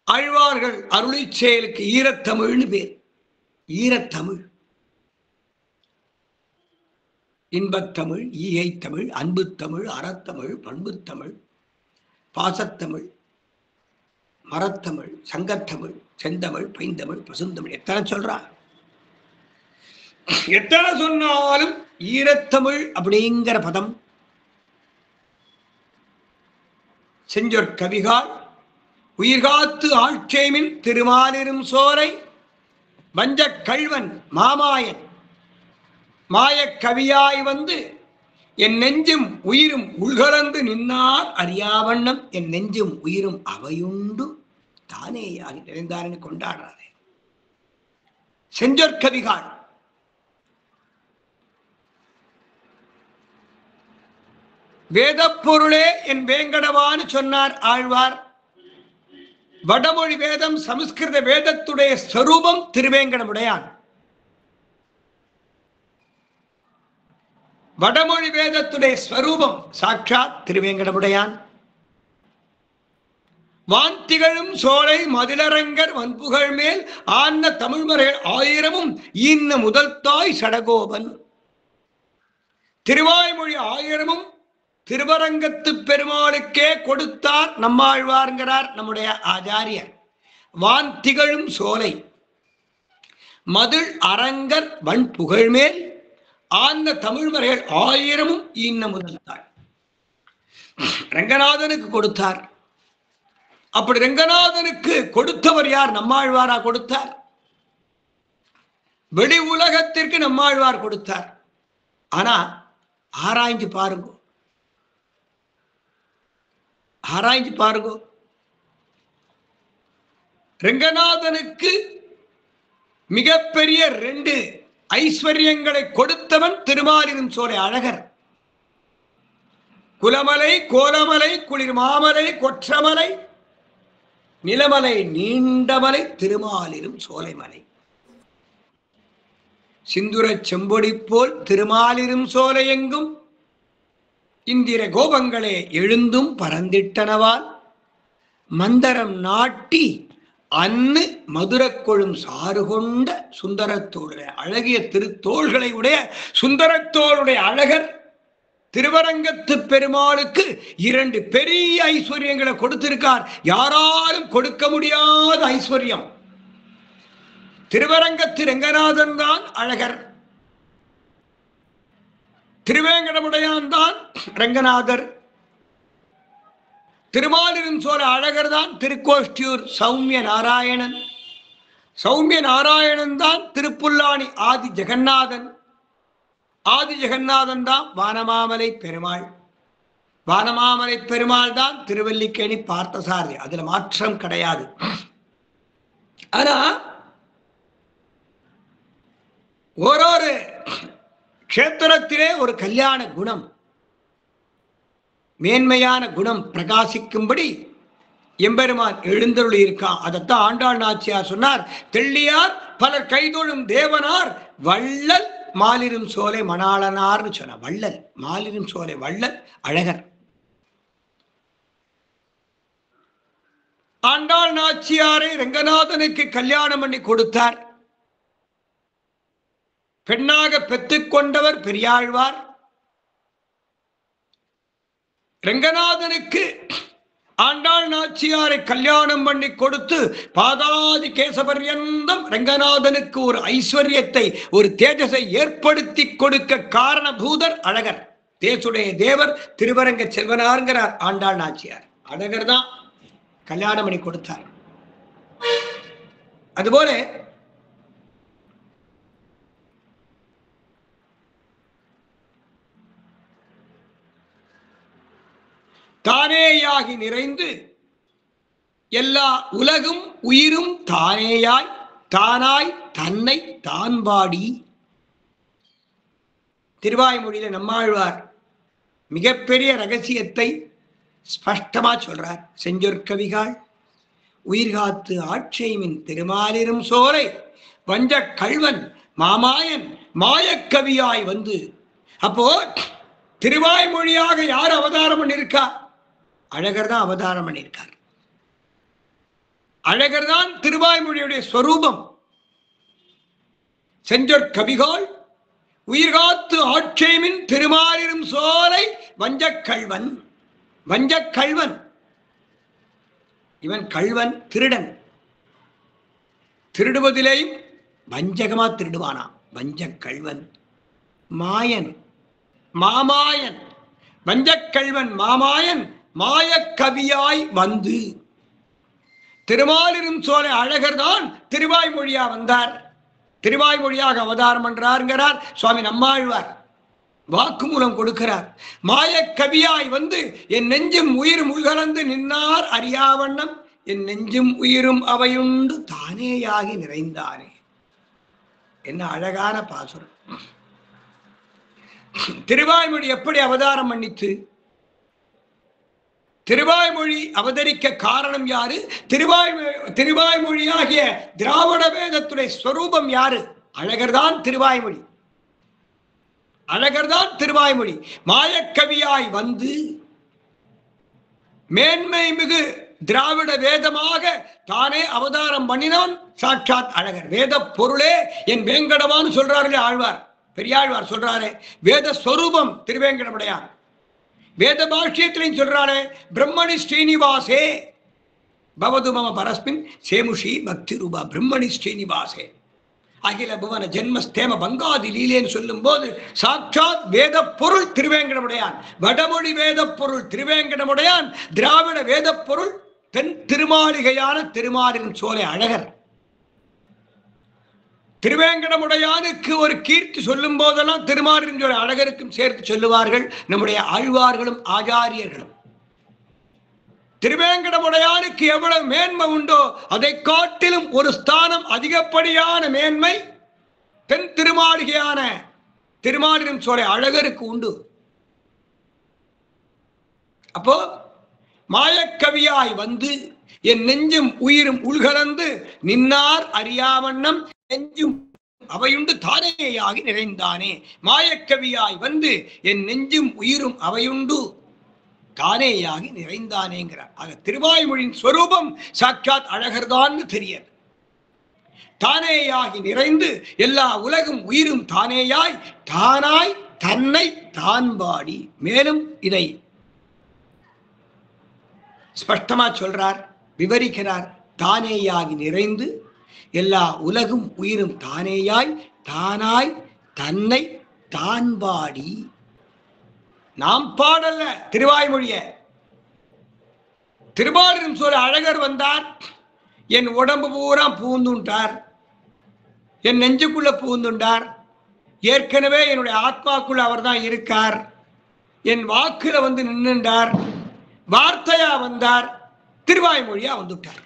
ஆழ்வார்கள் அருளி செயலுக்கு ஈரத்தமிழ்னு பேர். ஈரத்தமிழ், இன்பத்தமிழ், ஈகை தமிழ், அன்பு தமிழ், அறத்தமிழ், பண்புத்தமிழ், பாசத்தமிழ், மரத்தமிழ், சங்கத்தமிழ், செந்தமிழ், பைந்தமிழ், பசுந்தமிழ். எத்தனை சொல்றார், எத்தனை சொன்னாலும் ஈரத்தமிழ் அப்படிங்கிற பதம். செஞ்சொற்கவிகால் உயிர்காத்து ஆட்சேமின் திருமாலிரும் சோலை வஞ்ச கள்வன் மாமாயன் மாயக்கவியாய் வந்து என் நெஞ்சும் உயிரும் உள்கலந்து நின்னார் அறியாவண்ணம் என் நெஞ்சும் உயிரும் அவையுண்டு தானே யாகி நிறைந்தார்னு கொண்டாடுறாரு. செஞ்சொற்கவிகால் வேதப்பொருளே என் வேங்கடவான்னு சொன்னார் ஆழ்வார். வடமொழி வேதம் சமஸ்கிருத வேதத்துடைய ஸ்வரூபம் திருவேங்கடமுடையான். வடமொழி வேதத்துடைய ஸ்வரூபம் சாட்சாத் திருவேங்கடமுடையான். வான்திகழும் சோலை மதிலரங்கர் வன்புகழ் மேல் ஆன்ன தமிழ்மறைகள் ஆயிரமும் ஈன்ன முதல் தாய் சடகோபன். திருவாய்மொழி ஆயிரமும் திருவரங்கத்து பெருமாளுக்கே கொடுத்தார் நம்மாழ்வார்கிறார் நம்முடைய ஆச்சாரியர். வான் திகழும் சோலை மதில் அரங்கர் வன் புகழ்மேல் ஆன்ன தமிழ்மறைகள் ஆயிரமும் ஈன்ன முதல்தாள். ரங்கநாதனுக்கு கொடுத்தார். அப்படி ரங்கநாதனுக்கு கொடுத்தவர் யார்? நம்மாழ்வாரா கொடுத்தார்? வெளி உலகத்திற்கு நம்மாழ்வார் கொடுத்தார். ஆனா ஆராய்ஞ்சு பாருங்க, ஆராய்ஞ்சு பாருங்க. ரங்கநாதனுக்கு மிகப்பெரிய 2 ஐஸ்வர்யங்களை கொடுத்தவன் திருமாலிரும் சோலை அழகர். குலமலை கோலமலை குளிர் மாமலை கொற்றமலை நிலமலை நீண்டமலை திருமாலிரும் சோலைமலை. சிந்துர செம்பொடி போல் திருமாலிரும் சோலை எங்கும் இந்திர கோபங்களே எழுந்தும் பரந்திட்டனவால் மந்தரம் நாட்டி அன்னு மதுரக்கொழும் சாறு கொண்ட சுந்தரத்தோளுடைய அழகிய திருத்தோள்களை உடைய சுந்தரத்தோளுடைய அழகர் திருவரங்கத்து பெருமாளுக்கு 2 பெரிய ஐஸ்வர்யங்களை கொடுத்திருக்கார். யாராலும் கொடுக்க முடியாத ஐஸ்வர்யம். திருவரங்கத்து ரங்கநாதன் தான் அழகர், திருவேங்கடமுடையான் தான் ரங்கநாதர். திருமாலிரும் சோலை அழகர் தான் திருக்கோஷ்டியூர் சௌமிய நாராயணன். சௌமிய நாராயணன் தான் திருப்புல்லானி ஆதி ஜெகநாதன். ஆதி ஜெகநாதன் தான் வானமாமலை பெருமாள். வானமாமலை பெருமாள் தான் திருவல்லிக்கேணி பார்த்தசாரதி. அதுல மாற்றம் கிடையாது. ஆனா ஒரு க்ஷேத்திரத்திலே ஒரு கல்யாண குணம், மேன்மையான குணம் பிரகாசிக்கும்படி எம்பெருமான் எழுந்தருளி இருக்கான். அதைத்தான் ஆண்டாள் நாச்சியார் சொன்னார். தெள்ளியார் பலர் கைதொழும் தேவனார் வள்ளல் மாலிரும் சோலை மணாளனார்னு சொன்ன வள்ளல். மாலிரும் சோலை வள்ளல் அழகர். ஆண்டாள் நாச்சியாரை ரங்கநாதனுக்கு கல்யாணம் பண்ணி கொடுத்தார். பெண்ணாக பெற்றுக்கொண்டவர் பெரியாழ்வார். ரங்கநாதனுக்கு ஆண்டாள் நாச்சியாரை கல்யாணம் பண்ணி கொடுத்து பாதாதி கேசபர்யந்தம் ரங்கநாதனுக்கு ஒரு ஐஸ்வர்யத்தை, ஒரு தேஜஸை ஏற்படுத்தி கொடுக்க காரணபூதர் அழகர். தேசுடைய தேவர் திருவரங்க செல்வனார்கிறார் ஆண்டாள் நாச்சியார். அழகர் தான் கல்யாணம் பண்ணி கொடுத்தார். அதுபோல தானேயாகி நிறைந்து எல்லா உலகும் உயிரும் தானேயாய் தானாய் தன்னை தான்பாடி. திருவாய்மொழியில நம்மாழ்வார் மிகப்பெரிய ரகசியத்தை ஸ்பஷ்டமா சொல்றார். செஞ்சொற்கவிகாள் உயிர்காத்து ஆட்சேமின் திருமாலிரும் சோலை வஞ்ச கள்வன் மாமாயன் மாயக்கவியாய் வந்து. அப்போ திருவாய்மொழியாக யார் அவதாரம் பண்ணியிருக்கா? அழகர் தான் அவதாரம் பண்ணியிருக்கார். அழகர் தான் திருவாய்மொழியுடைய ஸ்வரூபம். செஞ்சொற்கவிகாள் உயிர்காத்து ஆட்சேமின் திருமாலிரும் சோலை வஞ்சக்கள்வன். வஞ்சக்கள்வன் இவன் கள்வன், திருடன். திருடுவதிலேயும் வஞ்சகமா திருடுவானா. வஞ்சக்கள்வன். மாயன் மாமாயன். வஞ்சக்கள்வன் மாமாயன் மாயக்கவியாய் வந்து. திருமாலிரும் சோலை அழகர் தான் திருவாய்மொழியா வந்தார். திருவாய்மொழியாக அவதாரம் பண்றாருங்கிறார் சுவாமி நம்மாழ்வார். வாக்குமூலம் கொடுக்கிறார். மாயக்கவியாய் வந்து என் நெஞ்சும் உயிரும் உள்கலந்து நின்னார் அறியாவண்ணம் என் நெஞ்சும் உயிரும் அவையுண்டு தானேயாகி நிறைந்தானே. என்ன அழகான பாசுரம். திருவாய்மொழி எப்படி அவதாரம் பண்ணித்து? திருவாய்மொழி அவதரிக்க காரணம் யாரு? திருவாய்மொழியாகிய திராவிட வேதத்துடைய ஸ்வரூபம் யாரு? அழகர்தான் திருவாய்மொழி. அழகர்தான் திருவாய்மொழி. மாயக்கவியாய் வந்து மேன்மை மிகு திராவிட வேதமாக தானே அவதாரம் பண்ணினவன் சாட்சாத் அழகர். வேத பொருளே என் வேங்கடவான்னு சொல்றாரு ஆழ்வார். பெரியாழ்வார் சொல்றாரு வேத ஸ்வரூபம் திருவேங்கடமுடையான். வேத பாஷ்யத்திலையும் சொல்றாரு பிரம்மணி ஸ்ரீனிவாசே பவது மம பரஸ்மின் சேமுஷி பக்தி ரூபா. பிரம்மணி ஸ்ரீனிவாசே அகில புவன ஜென்மஸ்தேம பங்காதி லீலேன்னு சொல்லும் போது சாட்சாத் வேத பொருள் திருவேங்கடமுடையான். வடமொழி வேத பொருள் திருவேங்கடமுடையான். திராவிட வேத பொருள் தென் திருமாளிகையான திருமாலின் சோலை அழகர். திருவேங்கடமுடையானுக்கு ஒரு கீர்த்தி சொல்லும் போதெல்லாம் திருமாலின் சோலை அழகருக்கும் சேர்த்து சொல்லுவார்கள் நம்முடைய ஆழ்வார்களும் ஆச்சாரியர்களும். திருவேங்கடமுடையானுக்கு எவ்வளவு மேன்மை உண்டோ அதை காட்டிலும் ஒரு ஸ்தானம் அதிகப்படியான மேன்மை தென் திருமாளிகையான திருமாலின் சோலை அழகருக்கு உண்டு. அப்போ மாயக்கவியாய் வந்து என் நெஞ்சும் உயிரும் உள்கலந்து நின்னார் அறியாவண்ணம் நெஞ்சும் அவையுண்டு தானேயாகி நிறைந்தானே. மாயக்கவியாய் வந்து என் நெஞ்சும் உயிரும் அவையுண்டு தானேயாகி நிறைந்தானேங்கிறார். ஆக திருவாய்மொழியின் ஸ்வரூபம் சாட்சாத் அழகர்தான் தெரியாது. தானேயாகி நிறைந்து எல்லா உலகும் உயிரும் தானேயாய் தானாய் தன்னை தான்பாடி. மேலும் இதை ஸ்பஷ்டமா சொல்றார், விவரிக்கிறார். தானேயாகி நிறைந்து எல்லா உலகும் உயிரும் தானேயாய் தானாய் தன்னை தான்பாடி. நாம் பாடல்ல திருவாய்மொழிய. திருமாலிரும் சோலை அழகர் வந்தார். என் உடம்பு பூரா பூந்துண்டார். என் நெஞ்சுக்குள்ள பூந்துண்டார். ஏற்கனவே என்னுடைய ஆத்மாக்குள்ள அவர் தான் இருக்கார். என் வாக்குல வந்து நின்றுண்டார். வார்த்தையா வந்தார். திருவாய்மொழியா வந்துட்டார்.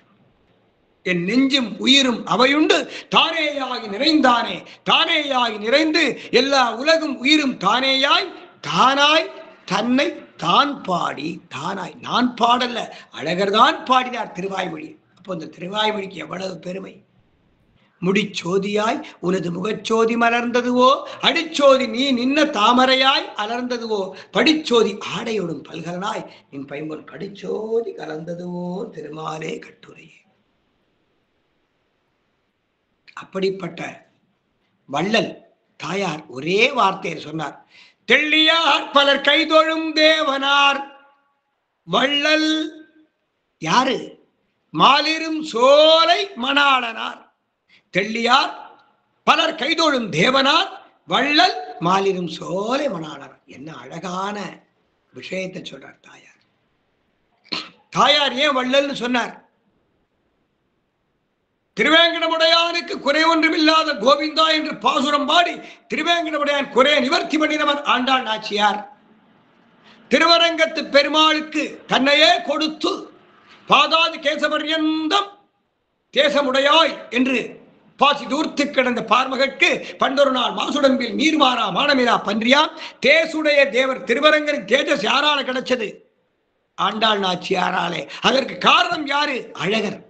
என் நெஞ்சும் உயிரும் அவையுண்டு தானேயாகி நிறைந்தானே. தானேயாகி நிறைந்து எல்லா உலகும் உயிரும் தானேயாய் தானாய் தன்னை தான் பாடி. தானாய் நான் பாடல்ல அழகர் தான் பாடினார் திருவாய்மொழி. அப்போ இந்த திருவாய்மொழிக்கு எவ்வளவு பெருமை. முடிச்சோதியாய் உனது முகச்சோதி மலர்ந்ததுவோ, அடிச்சோதி நீ நின்ன தாமரையாய் அலர்ந்ததுவோ, படிச்சோதி ஆடையோடும் பல்கலனாய் நின் பைம்பொன் கடிச்சோதி கலந்ததுவோ திருமாலே கட்டுரையே. அப்படிப்பட்ட வள்ளல் தாயார் ஒரே வார்த்தையை சொன்னார். தெள்ளியார் பலர் கைதொழும் தேவனார் வள்ளல். யாரு? மாலிரும் சோலை மணாளனார். தெள்ளியார் பலர் கைதொழும் தேவனார் வள்ளல் மாலிரும் சோலை மணாளனார். என்ன அழகான விஷயத்தை சொல்றார் தாயார். தாயார் ஏன் வள்ளல்னு சொன்னார்? திருவேங்கடமுடையானுக்கு குறை ஒன்றுமில்லாத கோவிந்தா என்று பாசுரம் பாடி திருவேங்கடமுடையான் குறைய நிவர்த்தி பண்ணினவர் ஆண்டாள் நாச்சியார். திருவரங்கத்து பெருமாளுக்கு தன்னையே கொடுத்து பாதாதி கேசபர்யந்தம் தேசமுடையாய் என்று பாசி தூர்த்து கிடந்த பார்மகற்கு பண்டொரு நாள் மாசுடம்பில் நீர்மாறா மானமிலா பன்றியாம் தேசுடைய தேவர் திருவரங்கரின் தேஜஸ் யாரால கிடைச்சது? ஆண்டாள் நாச்சியாராலே. அதற்கு காரணம் யாரு? அழகர்.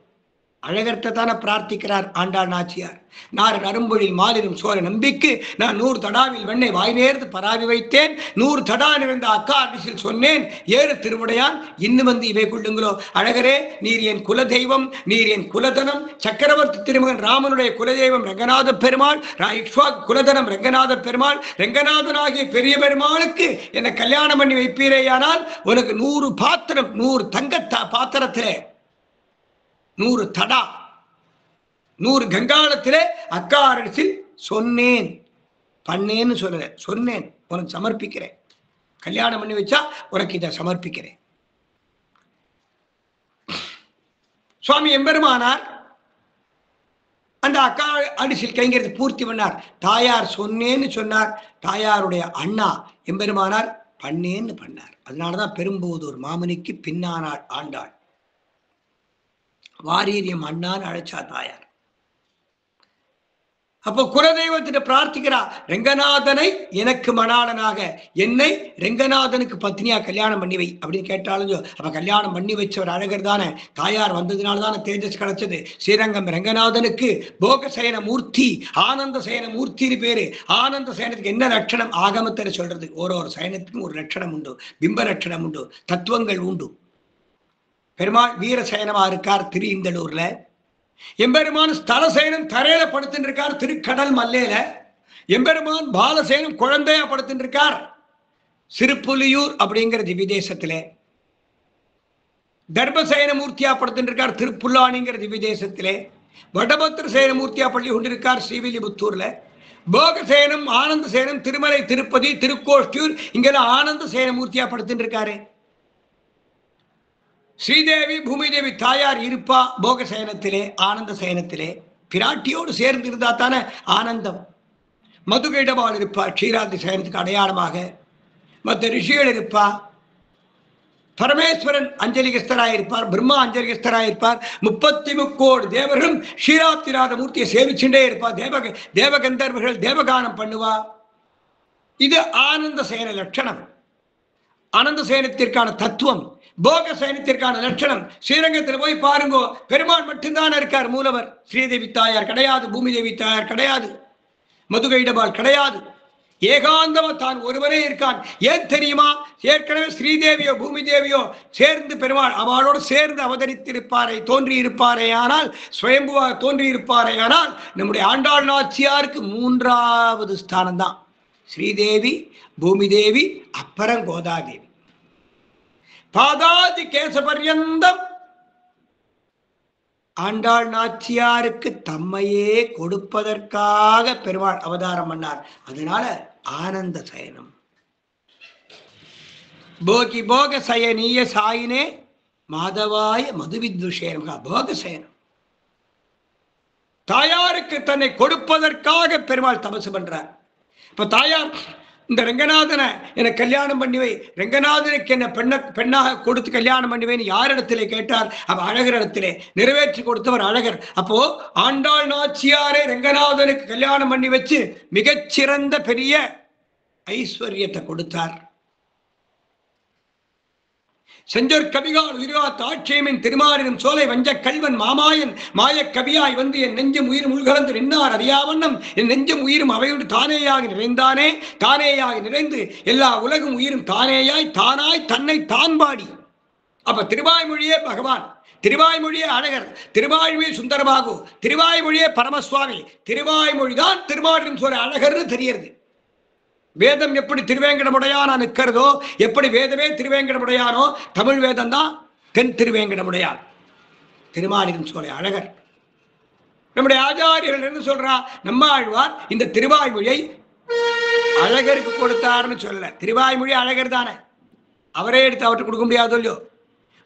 அழகர்த்த தானே பிரார்த்திக்கிறார் ஆண்டாள் நாச்சியார். நாரன் அரும்பொழில் மாலிரும் சோர நம்பிக்கு நான் 100 தடாவில் வெண்ணை வாய் நேர்ந்து பராவி வைத்தேன், 100 தடா நிறைந்த அக்கா அடிசில் சொன்னேன், 7 திருமுடையான் இன்னும் வந்து இவை கொள்ளுங்களோ. அழகரே, நீர் என் குலதெய்வம், நீர் என் குலதனம். சக்கரவர்த்தி திருமகன் ராமனுடைய குலதெய்வம் ரங்கநாத பெருமாள், குலதனம் ரங்கநாத பெருமாள். ரங்கநாதனாகிய பெரிய பெருமாளுக்கு என்னை கல்யாணம் பண்ணி வைப்பீரேயானால் உனக்கு 100 பாத்திரம், 100 தங்க பாத்திரத்திலே 100 தடா 100 கங்காளத்திலே அக்கா அரசில் சொன்னேன். பண்ணேன்னு சொல்லல, சொன்னேன். உனக்கு சமர்ப்பிக்கிறேன். கல்யாணம் பண்ணி வச்சா உனக்கு இதை சமர்ப்பிக்கிறேன். சுவாமி எம்பெருமானார் அந்த அக்கா அடிசில் கைங்கிறது பூர்த்தி பண்ணார். தாயார் சொன்னேன்னு சொன்னார். தாயாருடைய அண்ணா எம்பெருமானார் பண்ணேன்னு பண்ணார். அதனாலதான் பெரும்போதூர் மாமனிக்கு பின்னானாள் ஆண்டாள். வாரீரியம் அண்ணான்னு அழைச்சா தாயார். அப்போ குலதெய்வத்திட்ட பிரார்த்திக்கிறா, ரெங்கநாதனை எனக்கு மணாளனாக, என்னை ரெங்கநாதனுக்கு பத்னியா கல்யாணம் பண்ணி வை அப்படின்னு கேட்டாலும். அப்ப கல்யாணம் பண்ணி வச்சவர் அழகர் தானே. தாயார் வந்ததுனால தானே தேஜஸ் கிடைச்சது. ஸ்ரீரங்கம் ரெங்கநாதனுக்கு போகசயன மூர்த்தி, ஆனந்த சயன மூர்த்தின்னு பேரு. ஆனந்த சயனத்துக்கு என்ன லட்சணம்? ஆகமத்தில் சொல்றது. ஒரு சயனத்துக்கும் ஒரு லட்சணம் உண்டு, பிம்ப லட்சணம் உண்டு, தத்துவங்கள் உண்டு. பெருமாள் வீரசயனமா இருக்கார் திருஇந்தலூர்ல. எம்பெருமான் ஸ்தலசயனம் தரையில படுத்துட்டு இருக்கார் திருக்கடல் மல்லையில. எம்பெருமான் பாலசயனம் குழந்தையா படுத்துட்டு இருக்கார் சிறுப்புலியூர் அப்படிங்கிற திவ்யதேசத்திலே. தர்மசயன மூர்த்தியா படுத்துட்டு இருக்கார் திருப்புல்லானிங்கிற திவ்யதேசத்திலே. வடபத்திர சயன மூர்த்தியா பள்ளி கொண்டிருக்கார் ஸ்ரீவில்லிபுத்தூர்ல. போகசயனம் ஆனந்த சயனம் திருமலை திருப்பதி திருக்கோஷ்டியூர் இங்கெல்லாம் ஆனந்த சயன மூர்த்தியா படுத்துட்டு இருக்காரு. ஸ்ரீதேவி பூமி தேவி தாயார் இருப்பா போக சயனத்திலே, ஆனந்த சயனத்திலே. பிராட்டியோடு சேர்ந்து இருந்தா தானே ஆனந்தம். மதுகைடபால் இருப்பா க்ஷீராதி சயனத்துக்கு அடையாளமாக. மற்ற ரிஷிகள் இருப்பா. பரமேஸ்வரன் அஞ்சலிகஸ்தராயிருப்பார், பிரம்மா அஞ்சலிகஸ்தராயிருப்பார். 33 தேவர்களும் க்ஷீராப்திநாத மூர்த்தியை சேவிச்சுட்டே இருப்பார். தேவகந்தர்வர்கள் தேவகானம் பண்ணுவா. இது ஆனந்த சயன லட்சணம். ஆனந்த சயனத்திற்கான தத்துவம், போக சயனத்திற்கான லட்சணம். ஸ்ரீரங்கத்தில் போய் பாருங்கோ, பெருமாள் மட்டும்தான் இருக்கார். மூலவர் ஸ்ரீதேவி தாயார் கிடையாது, பூமி தேவி தாயார் கிடையாது, மதுகைடபால் கிடையாது. ஏகாந்தமா தான் ஒருவரே இருக்கான். ஏன் தெரியுமா? ஏற்கனவே ஸ்ரீதேவியோ பூமி தேவியோ சேர்ந்து பெருமாள் அவளோடு சேர்ந்து அவதரித்திருப்பாரே, தோன்றி இருப்பாரே. ஆனால் சுயம்புவாக தோன்றி இருப்பாரே. ஆனால் நம்முடைய ஆண்டாள் நாச்சியாருக்கு 3வது ஸ்தானம் தான் ஸ்ரீதேவி, பூமி தேவி, அப்புறம் கோதாதேவி. பாதாதி கேசபர்யந்தம் ஆண்டாள் நாச்சியாருக்கு தம்மையே கொடுப்பதற்காக பெருமாள் அவதாரம் பண்ணார். அதனால ஆனந்த சயனம். போகி போக சயனீய சாயினே மாதவாய மதுவித்விஷேனம். போக சயனம். தாயாருக்கு தன்னை கொடுப்பதற்காக பெருமாள் தபசு பண்றார். இப்ப தாயார் இந்த ரங்கநாதனை என்னை கல்யாணம் பண்ணி வை, ரங்கநாதனுக்கு என்ன பெண்ணாக கொடுத்து கல்யாணம் பண்ணி வைன்னு யாரிடத்திலே கேட்டார்? அப்ப அழகர் இடத்திலே. நிறைவேற்றி கொடுத்தவர் அழகர். அப்போ ஆண்டாள் நாச்சியாரே ரங்கநாதனுக்கு கல்யாணம் பண்ணி வச்சு மிகச்சிறந்த பெரிய ஐஸ்வர்யத்தை கொடுத்தார். செஞ்சொற் கவிகால் உயிரா தாட்சியமின் திருமாலினும் சோலை வஞ்ச கல்வன் மாமாயன் மாயக் கவியாய் வந்து என் நெஞ்சும் உயிரும் உள்கலந்து நின்றார் அறியாவண்ணம் என் நெஞ்சும் உயிரும் அவையோடு தானேயாகி நிறைந்தானே தானேயாகி நிறைந்து எல்லா உலகும் உயிரும் தானேயாய் தானாய் தன்னை தான் பாடி. அப்ப திருவாய்மொழியே பகவான், திருவாய்மொழியே அழகர், திருவாய்மொழி சுந்தரபாகு, திருவாய்மொழியே பரமசுவாமி, திருவாய்மொழிதான் திருமாலினும் சோலை அழகர்னு தெரியறது. வேதம் எப்படி திருவேங்கடமுடையானா நிற்கிறதோ, எப்படி வேதமே திருவேங்கடமுடையானோ, தமிழ் வேதம் தான் தென் திருவேங்கடமுடையான் திருமாலினும் சோலை அழகர். நம்முடைய ஆச்சாரியர்கள் என்ன சொல்றா, நம்மாழ்வார் இந்த திருவாய்மொழியை அழகருக்கு கொடுத்தாருன்னு சொல்லல. திருவாய்மொழி அழகர் தானே, அவரே எடுத்து அவருக்கு கொடுக்க முடியாதோ இல்லையோ.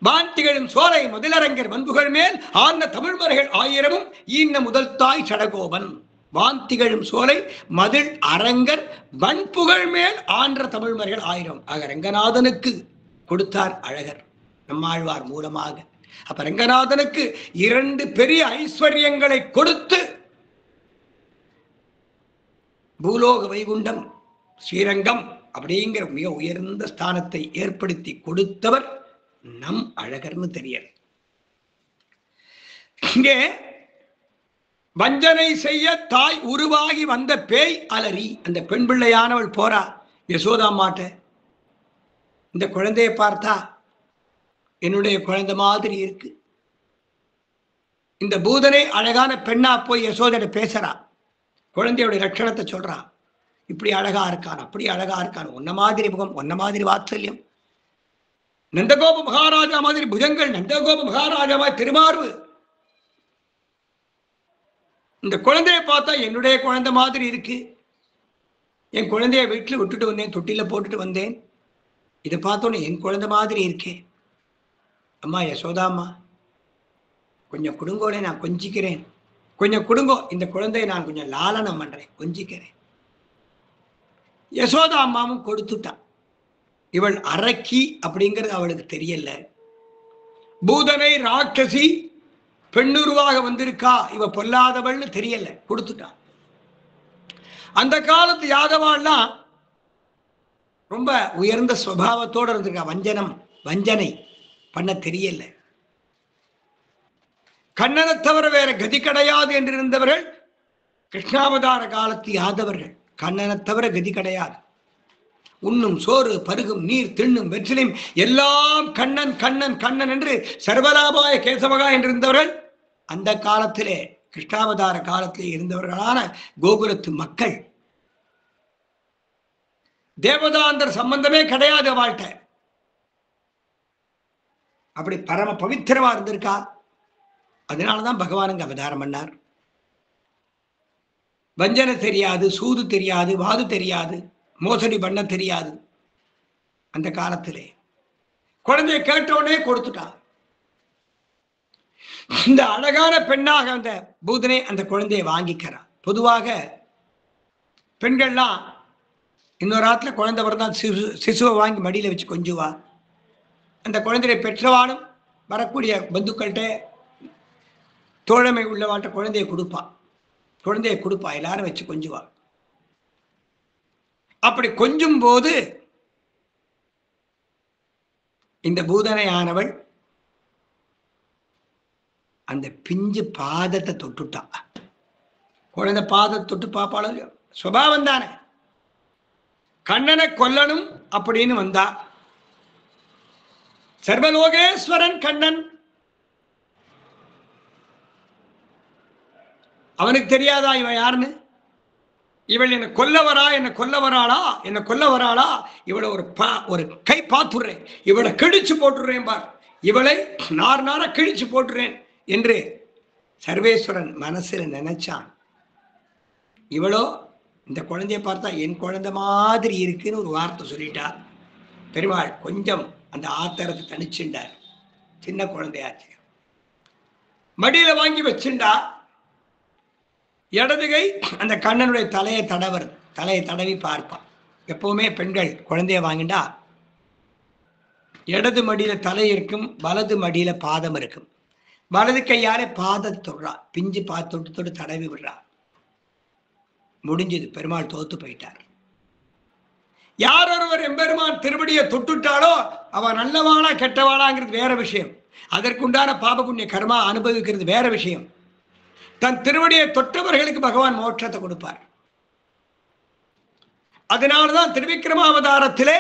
வான்திகளும் சோலை முதலரங்கர் வன்புகள் மேல் ஆர்ந்த தமிழ்மறைகள் ஆயிரமும் ஈன்ன முதல் தாய் சடகோபன். வான்திகளும் சோலை மதில் அரங்கர் வன்புகள் மேல் ஆன்ற தமிழ்மறைகள் ஆயிரம். ஆக ரங்கநாதனுக்கு கொடுத்தார் அழகர் நம்மாழ்வார் மூலமாக. அப்ப ரங்கநாதனுக்கு 2 பெரிய ஐஸ்வர்யங்களை கொடுத்து பூலோக வைகுண்டம் ஸ்ரீரங்கம் அப்படிங்கிற மிக உயர்ந்த ஸ்தானத்தை ஏற்படுத்தி கொடுத்தவர் நம் அழகர்னு தெரியல. இங்கே வஞ்சனை செய்ய தாய் உருவாகி வந்த பேய் அலறி, அந்த பெண் பிள்ளையானவள் போறா யசோதாம்மாட்ட. இந்த குழந்தையை பார்த்தா என்னுடைய குழந்தை மாதிரி இருக்கு. இந்த பூதனை அழகான பெண்ணா போய் யசோதையிட பேசுறா. குழந்தையோட லட்சணத்தை சொல்றா. இப்படி அழகா இருக்கான், அப்படி அழகா இருக்கான், உன்ன மாதிரி முகம், உன்ன மாதிரி வாத்சல்யம், நந்தகோப மகாராஜா மாதிரி புஜங்கள், நந்தகோப மகாராஜா மாதிரி திருமார்பு. இந்த குழந்தைய பார்த்தா என்னுடைய குழந்தை மாதிரி இருக்கு. என் குழந்தைய வீட்டில் விட்டுட்டு வந்தேன், தொட்டில போட்டுட்டு வந்தேன். இதை பார்த்தோன்னே என் குழந்தை மாதிரி இருக்கே. அம்மா யசோதாம்மா, கொஞ்சம் கொடுங்கோனே, நான் கொஞ்சிக்கிறேன், கொஞ்சம் கொடுங்கோ, இந்த குழந்தைய நான் கொஞ்சம் லாலனம் பண்றேன், கொஞ்சிக்கிறேன். யசோதா அம்மாவும் கொடுத்துட்டான். இவள் அரக்கி அப்படிங்கிறது அவளுக்கு தெரியல. பூதனை ராட்சசி பெண்ணுருவாக வந்திருக்கா, இவ பொல்லாதவள்னு தெரியல, கொடுத்துட்டான். அந்த காலத்து யாதவாள்லாம் ரொம்ப உயர்ந்த சுபாவத்தோடு இருந்திருக்கா. வஞ்சனை பண்ண தெரியல. கண்ணனை தவிர வேற கதி கிடையாது என்று இருந்தவர்கள் கிருஷ்ணாவதார காலத்து யாதவர்கள். கண்ணனை தவிர கதி கிடையாது. உண்ணும் சோறு பருகும் நீர் திண்ணும் வெற்றிலும் எல்லாம் கண்ணன் கண்ணன் கண்ணன் என்று சர்வலாபாய கேசவகா என்று இருந்தவர்கள் அந்த காலத்திலே கிருஷ்ணாவதார காலத்திலே இருந்தவர்களான கோகுலத்து மக்கள். தேவதாந்தர் சம்பந்தமே கிடையாது வாழ்க்கை. அப்படி பரம பவித்திரமா இருந்திருக்கா. அதனாலதான் பகவானுங்க அவதாரம் பண்ணார். வஞ்சனை தெரியாது, சூது தெரியாது, வாது தெரியாது, மோசடி பண்ண தெரியாது. அந்த காலத்திலே குழந்தைய கேட்டோடனே கொடுத்துட்டான். இந்த அழகான பெண்ணாக அந்த பூதனை அந்த குழந்தையை வாங்கிக்கிறான். பொதுவாக பெண்கள்லாம் இன்னொரு ஆத்துல குழந்தை வரதான் சிசுவை வாங்கி மடியில வச்சு கொஞ்சுவா. அந்த குழந்தையை பெற்றவானும் வரக்கூடிய பந்துக்கள்கிட்ட தோழமை உள்ளவாட்ட குழந்தையை கொடுப்பா, எல்லாரும் வச்சு கொஞ்சுவா. அப்படி கொஞ்சும் போது இந்த பூதனையானவள் அந்த பிஞ்சு பாதத்தை தொட்டுட்டா. குழந்தை பாதத்தை தொட்டு பாப்பாளோ இல்லையோ, சுபாவம் தானே. கண்ணனை கொல்லணும் அப்படின்னு வந்தா. சர்வலோகேஸ்வரன் கண்ணன். அவனுக்கு தெரியாதா இவன் யாருன்னு? இவள் என்னை கொல்ல வராளா, இவளை ஒரு கை பார்த்துடுறேன், இவளை கிழிச்சு போட்டுடுறேன் பார், இவளை நார கிழிச்சு போட்டுறேன் என்று சர்வேஸ்வரன் மனசுல நினைச்சான். இவளோ இந்த குழந்தைய பார்த்தா என் குழந்தை மாதிரி இருக்குன்னு ஒரு வார்த்தை சொல்லிட்டா. பெருமாள் கொஞ்சம் அந்த ஆத்திரத்தை தனிச்சுண்டார். சின்ன குழந்தையாச்சு. மடியில வாங்கி வச்சுண்டா. இடதுகை அந்த கண்ணனுடைய தலையை தடவி பார்ப்பான். எப்பவுமே பெண்கள் குழந்தைய வாங்கிண்டா இடது மடியில தலை இருக்கும், வலது மடியில பாதம் இருக்கும். வலது கையாலே பாதத்தை தொடுறா, பிஞ்சு தொட்டு தடவி விடுறா. முடிஞ்சது, பெருமாள் தோத்து போயிட்டார். யார் ஒருவர் எம்பெருமான் திருவடியை தொட்டுட்டாலோ அவன் நல்லவாளா கெட்டவாளாங்கிறது வேற விஷயம். அதற்குண்டான பாப புண்ணிய கர்மா அனுபவிக்கிறது வேற விஷயம். தன் திருவடியை தொட்டவர்களுக்கு பகவான் மோட்சத்தை கொடுப்பார். அதனால்தான் திருவிக்கிரமாவதாரத்திலே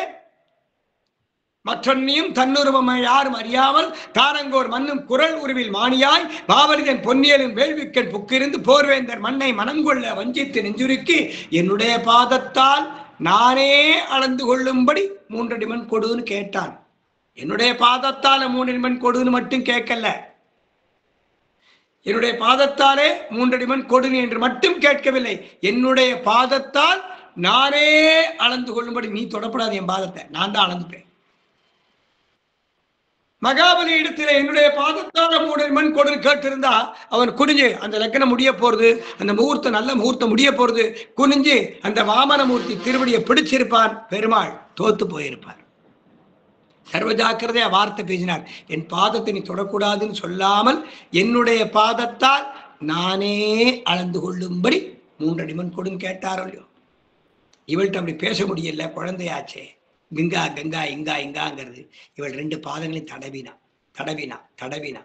மற்றொன்னியும் தன்னுருவமை யாரும் அறியாமல் தாரங்கோர் மண்ணும் குரல் உருவில் மாணியாய் பாவலிதன் பொன்னியலும் வேள்விக்கன் புக்கிருந்து போர்வேந்தர் மண்ணை மனங்கொள்ள வஞ்சித்து நெஞ்சுருக்கி என்னுடைய பாதத்தால் நானே அளந்து கொள்ளும்படி 3 அடி மண் கொடுன்னு கேட்டான். என்னுடைய பாதத்தால 3 அடி மண் கொடுன்னு மட்டும் கேட்கல, என்னுடைய பாதத்தாலே 3 அடி மண் கொடுன்னு என்று மட்டும் கேட்கவில்லை. என்னுடைய பாதத்தால் நானே அளந்து கொள்ளும்படி, நீ தொடப்படாது என் பாதத்தை, நான் தான் அளந்துப்பேன். மகாபலி இடத்துல என்னுடைய பாதத்தால 3 அடி மண் கொடுன்னு கேட்டிருந்தா அவன் குனிஞ்சு அந்த லக்கணம் முடிய போறது, அந்த முகூர்த்தம் நல்ல முகூர்த்தம் முடிய போறது, குனிஞ்சு அந்த வாமனமூர்த்தி திருவடியை பிடிச்சிருப்பான். பெருமாள் தோத்து போயிருப்பார். சர்வ ஜாக்கிரதையா வார்த்தை பேசினார். என் பாதத்தை நீ தொடக்கூடாதுன்னு சொல்லாமல் என்னுடைய பாதத்தால் நானே அளந்து கொள்ளும்படி 3 அடி மண் கொடுன்னு கேட்டாரோ இல்லையோ. இவள்கிட்ட அப்படி பேச முடியல, குழந்தையாச்சே. கங்கா கங்கா இங்கா இங்காங்கிறது இவள் 2 பாதங்களையும் தடவினா.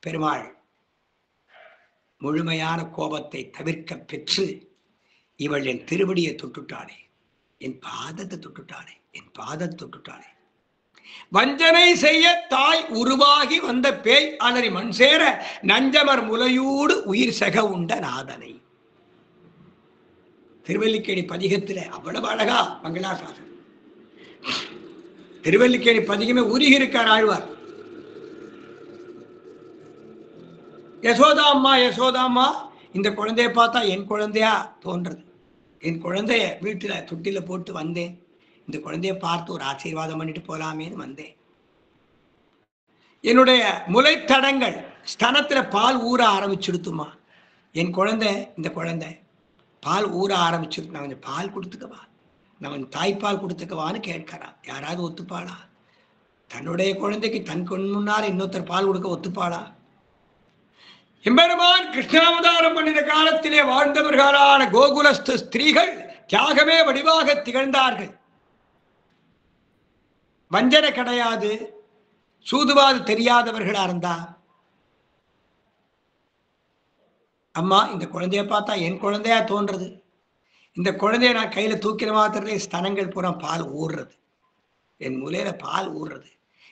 பெருமாள் முழுமையான கோபத்தை தவிர்க்க பெற்று இவள் என் திருவடியை தொட்டுட்டாளே, என் பாதத்தை தொட்டுட்டாளே, வஞ்சனை செய்ய தாய் உருவாகி வந்த பேய் அலறி மண் சேர நஞ்சமர் முலையூடு உயிர் செக உண்ட நாதனை. திருவல்லிக்கேணி பதிகத்துல அவ்வளவு அழகா மங்களாசாசனம். திருவல்லிக்கேணி பதிகமே உருகி இருக்கார் ஆழ்வார். யசோதாம்மா இந்த குழந்தைய பார்த்தா என் குழந்தையா தோன்றது. என் குழந்தைய வீட்டுல தொட்டில போட்டு வந்தேன். இந்த குழந்தைய பார்த்து ஒரு ஆசீர்வாதம் பண்ணிட்டு போலாமேன்னு வந்தேன். என்னுடைய முளைத்தடங்கள் ஸ்தனத்துல பால் ஊற ஆரம்பிச்சுடுத்துமா. என் குழந்தை, இந்த குழந்தை பால் ஊற ஆரம்பிச்சுட்டு நான் கொஞ்சம் பால் கொடுத்துக்கவா, நான் தாய்ப்பால் கொடுத்துக்கவான்னு கேட்கிறான். யாராவது ஒத்துப்பாளா? தன்னுடைய குழந்தைக்கு தன் முன்னால் இன்னொருத்தர் பால் கொடுக்க ஒத்துப்பாளா? எம்பெருமான் கிருஷ்ணாவதாரம் பண்ணின காலத்திலே வாழ்ந்தவர்களான கோகுலஸ்து ஸ்திரீகள் தியாகமே வடிவாக திகழ்ந்தார்கள். வஞ்சனை கிடையாது, சூதுவாது தெரியாதவர்களா இருந்தா. அம்மா இந்த குழந்தைய பார்த்தா என் குழந்தையா தோன்றது. இந்த குழந்தைய நான் கையில தூக்கிற மாத்திரலே ஸ்தனங்கள் பூரா பால் ஊறுறது, என் மூலையில பால் ஊறுறது.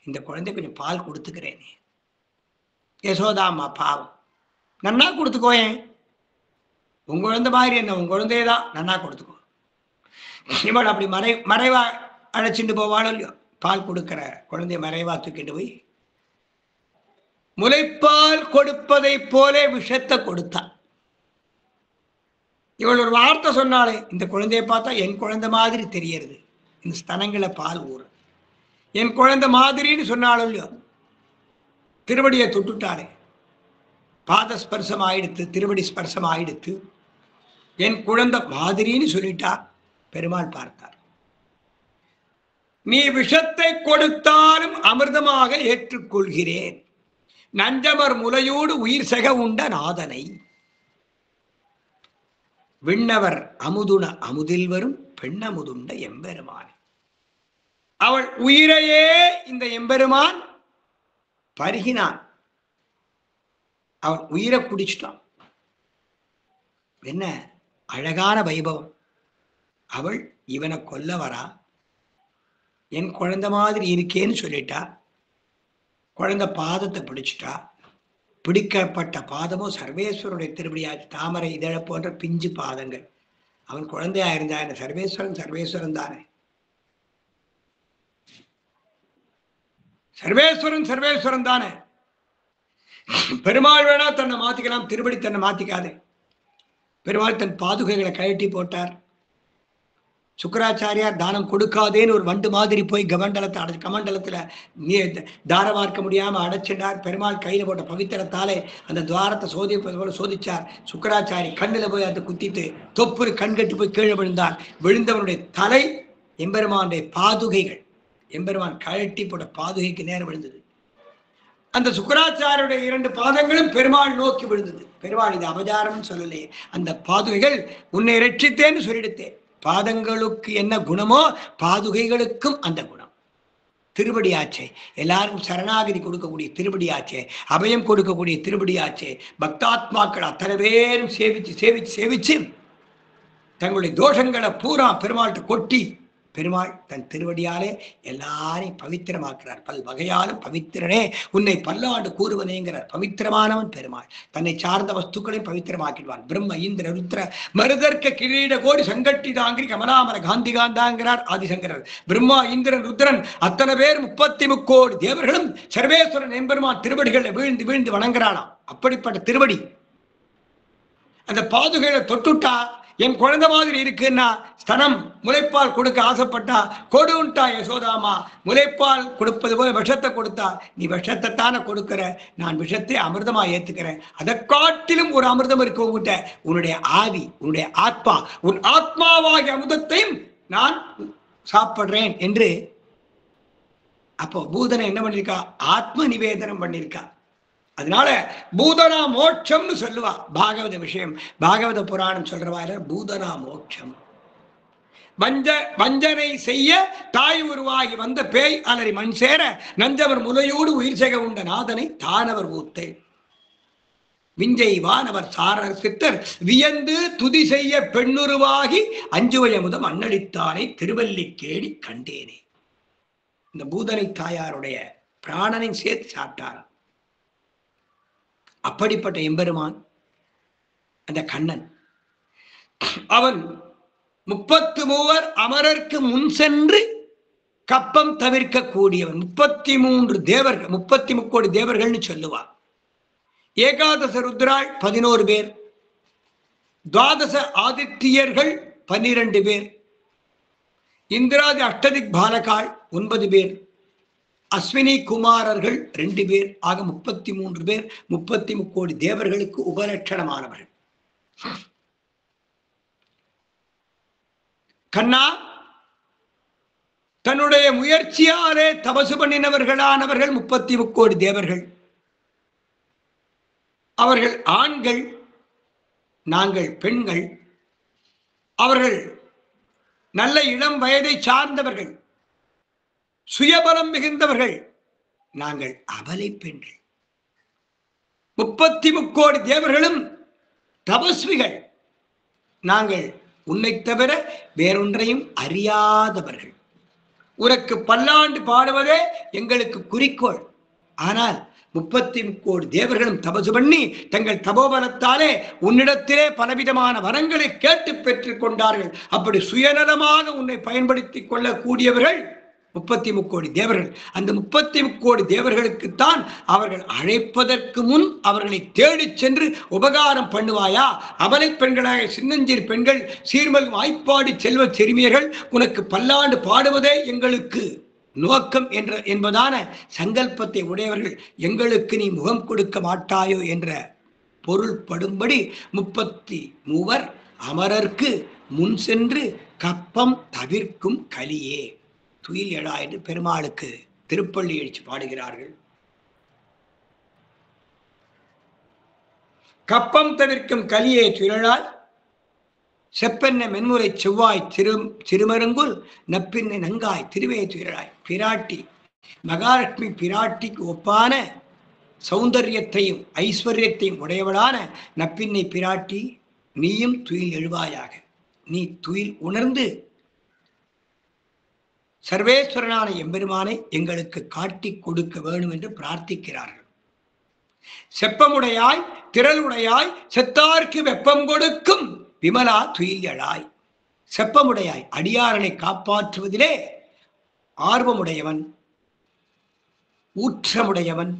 இந்த குழந்தை கொஞ்சம் பால் கொடுத்துக்கிறேனே. யசோதா அம்மா பாவம், நன்னா கொடுத்துக்கோயேன். உங்க குழந்தை மாதிரி என்ன, உங்க குழந்தையதான் நன்னா கொடுத்துக்கோ. இவள் அப்படி மறைவா அழைச்சிட்டு போவாளோ இல்லையோ, பால் கொடுக்கிற குழந்தைய மறைவா தூக்கிட்டு போய் முலைப்பால் கொடுப்பதை போல விஷத்தை கொடுத்தான். இவள் ஒரு வார்த்தை சொன்னாலே, இந்த குழந்தைய பார்த்தா என் குழந்தை மாதிரி தெரியறது, இந்த ஸ்தனங்களை பால் ஊறு, என் குழந்தை மாதிரின்னு சொன்னாலும் இல்லையோ, திருவடியை தொட்டுட்டாளே, பாத ஸ்பர்சம் ஆயிடுத்து, திருவடி ஸ்பர்சம் ஆயிடுத்து, என் குழந்தை மாதிரின்னு சொல்லிட்டா. பெருமாள் பார்த்தார். நீ விஷத்தை கொடுத்தாலும் அமிர்தமாக ஏற்றுக்கொள்கிறேன். நஞ்சமர் முலையோடு உயிர் செக உண்ட நாதனை. விண்ணவர் அமுதுன அமுதில் வரும் பெண்ணமுதுண்ட எம்பெருமான். அவள் உயிரையே இந்த எம்பெருமான் பருகினான். அவன் உயிரை குடிச்சிட்டான். என்ன அழகான வைபவம். அவள் இவனை கொல்ல வரா, என் குழந்தை மாதிரி இருக்கேன்னு சொல்லிட்டா. குழந்தை பாதத்தை பிடிச்சிட்டா. பிடிக்கப்பட்ட பாதமோ சர்வேஸ்வருடைய திருவடியாச்சு. தாமரை இதழ போன்ற பிஞ்சு பாதங்கள். அவன் குழந்தையா இருந்தா என்ன, சர்வேஸ்வரன் தானே. சர்வேஸ்வரன் தானே. பெருமாள் வேணா தன்னை மாத்திக்கலாம், திருவடி தன்னை மாத்திக்காதே. பெருமாள் தன் பாதுகைகளை கழட்டி போட்டார். சுக்கராச்சாரியார் தானம் கொடுக்காதேன்னு ஒரு வண்டு மாதிரி போய் கமண்டலத்துல தாரவார்க்க முடியாம அடைச்சிட்டார். பெருமாள் கையில போட்ட பவித்திரத்தாலே அந்த துவாரத்தை சோதிச்சார். சுக்கராச்சாரி கண்ணுல போய் அதை குத்திட்டு தொப்புரு கண்கட்டு போய் கீழே விழுந்தார். விழுந்தவனுடைய தலை எம்பெருமானுடைய பாதுகைகள், எம்பெருமான் கழட்டி போட்ட பாதுகைக்கு நேரம் விழுந்தது. அந்த சுக்கராச்சாரியுடைய 2 பாதங்களும் பெருமாள் நோக்கி விழுந்தது. பெருமாள் இது அபச்சாரம் சொல்லலையே, அந்த பாதுகைகள் உன்னை ரட்சித்தேன்னு சொல்லிடுத்தேன். பாதங்களுக்கு என்ன குணமோ பாதுகைகளுக்கும் அந்த குணம். திருவடியாச்சே, எல்லாரும் சரணாகதி கொடுக்கக்கூடிய திருவடியாச்சே, அபயம் கொடுக்கக்கூடிய திருவடியாச்சே. பக்தாத்மாக்கள் அத்தனை பேரும் சேவிச்சு சேவிச்சு சேவிச்சு தங்களுடைய தோஷங்களை பூரா பெருமாள்கிட்ட கொட்டி பெருமாள் தன் திருவடியாலே எல்லாரையும் பவித்திரமாக்குறார். பல் வகையாலும் பவித்திரனே உன்னை பல்லாண்டு கூறுவனேங்கிறார். பவித்திரமானவன் பெருமாள். தன்னை சார்ந்த வஸ்துக்களையும் பவித்திரமாக்கிடுவான். பிரம்ம இந்திர ருத்ர மருதர்க்க கிரீட கோடி சங்கட்டி தாங்கிரி கமலாமர காந்தி காந்தாங்கிறார் ஆதிசங்கரர். பிரம்மா இந்திரன் ருத்ரன் அத்தனை பேர் 33 கோடி தேவர்களும் சர்வேஸ்வரன் எம்பெருமான் திருவடிகளை வீழ்ந்து வீழ்ந்து வணங்குறானாம். அப்படிப்பட்ட திருவடி அந்த பாதுகைகளை தொட்டுட்டா என் குழந்தை மாதிரி இருக்குன்னா ஸ்தனம் முளைப்பால் கொடுக்க ஆசைப்பட்டா கொடுண்டா யசோதாமா. முளைப்பால் கொடுப்பது போல விஷத்தை கொடுத்தா நீ விஷத்தை தானே கொடுக்கிற, நான் விஷத்தை அமிர்தமா ஏத்துக்கிறேன். அதை காட்டிலும் ஒரு அமிர்தம் இருக்கு உங்ககிட்ட. உன்னுடைய ஆவி, உன்னுடைய ஆத்மா, உன் ஆத்மாவாகிய அமிர்தத்தையும் நான் சாப்பிடுறேன் என்று அப்போ பூதனை என்ன பண்ணிருக்கா? ஆத்ம நிவேதனம் பண்ணிருக்கா. அதனால பூதனா மோட்சம்னு சொல்லுவா. பாகவத விஷயம், பாகவத புராணம் சொல்றவாயில பூதனா மோட்சம். வஞ்சனை செய்ய தாய் உருவாகி வந்த பேய் அலறி மண் சேர நஞ்சவர் முலையோடு உயிர் செக உண்ட நாதனை தானவர் ஊத்தே விஞ்சை வானவர் சாரர் சித்தர் வியந்து துதி செய்ய பெண்ணுருவாகி அஞ்சுவயமுதம் அன்னளித்தானை திருவல்லிக்கேடி கண்டேனே. இந்த பூதனை தாயாருடைய பிராணனை சேர்த்து சாப்பிட்டார். அப்படிப்பட்ட எம்பெருமான் அந்த கண்ணன். அவன் 33 அமரர்க்கு முன் சென்று கப்பம் தவிர்க்க கூடியவன். 33 தேவர்கள், 33 கோடி தேவர்கள்னு சொல்லுவார். ஏகாதச ருத்ராள் 11 பேர், துவாதச ஆதித்யர்கள் 12 பேர், இந்திராதி அஷ்டதிக் பாலகாள் 9 பேர், அஸ்வினி குமாரர்கள் 2 பேர், ஆக 33 பேர். 33 கோடி தேவர்களுக்கு உபலட்சணமானவர்கள். கண்ணா தன்னுடைய முயற்சியாலே தபசு பண்ணினவர்களானவர்கள் 33 கோடி தேவர்கள். அவர்கள் ஆண்கள், நாங்கள் பெண்கள். அவர்கள் நல்ல இளம் வயதை சார்ந்தவர்கள், சுயபலம் மிகுந்தவர்கள். நாங்கள் அபலை பெண்கள். 33 கோடி தேவர்களும் தபஸ்விகள். நாங்கள் உன்னை தவிர வேறொன்றையும் அறியாதவர்கள். உனக்கு பல்லாண்டு பாடுவதே எங்களுக்கு குறிக்கோள். ஆனால் 33 கோடி தேவர்களும் தபசு பண்ணி தங்கள் தபோபலத்தாலே உன்னிடத்திலே பலவிதமான வரங்களை கேட்டு பெற்றுக் கொண்டார்கள். அப்படி சுயநலமாக உன்னை பயன்படுத்திக் கொள்ளக்கூடியவர்கள் 33 கோடி தேவர்கள். அந்த 33 கோடி தேவர்களுக்குத்தான் அவர்கள் அழைப்பதற்கு முன் அவர்களை தேடி சென்று உபகாரம் பண்ணுவாயா? அபலை பெண்களாக சின்னஞ்சிறு பெண்கள், சீர்மல் வாய்ப்பாடி செல்வ சிறுமியர்கள் உனக்கு பல்லாண்டு பாடுவதே எங்களுக்கு நோக்கம் என்பதான சங்கல்பத்தை உடையவர்கள். எங்களுக்கு நீ முகம் கொடுக்க மாட்டாயோ என்ற பொருள் படும்படி 33 அமரர்க்கு முன் சென்று கப்பம் தவிர்க்கும் கலியே துயில் எழா என்று பெருமாளுக்கு திருப்பள்ளி எழுச்சி பாடுகிறார்கள். கப்பம் தவிர்க்கும் கலியே துயிலால் செப்பென்ன மென்முறை செவ்வாய் சிறுமருங்குல் நப்பின்னை நங்காய் திருவே துயிலாய். பிராட்டி மகாலட்சுமி பிராட்டிக்கு ஒப்பான சௌந்தரியத்தையும் ஐஸ்வர்யத்தையும் உடையவளான நப்பின்னை பிராட்டி, நீயும் துயில் எழுவாயாக. நீ துயில் உணர்ந்து சர்வேஸ்வரனான எம்பெருமானை எங்களுக்கு காட்டி கொடுக்க வேண்டும் என்று பிரார்த்திக்கிறார்கள். செப்பமுடையாய் திரளுடையாய் செத்தார்க்கு வெப்பம் கொடுக்கும் விமலா துயில்யழாய். செப்பமுடையாய் அடியாரனை காப்பாற்றுவதிலே ஆர்வமுடையவன், ஊற்றமுடையவன்.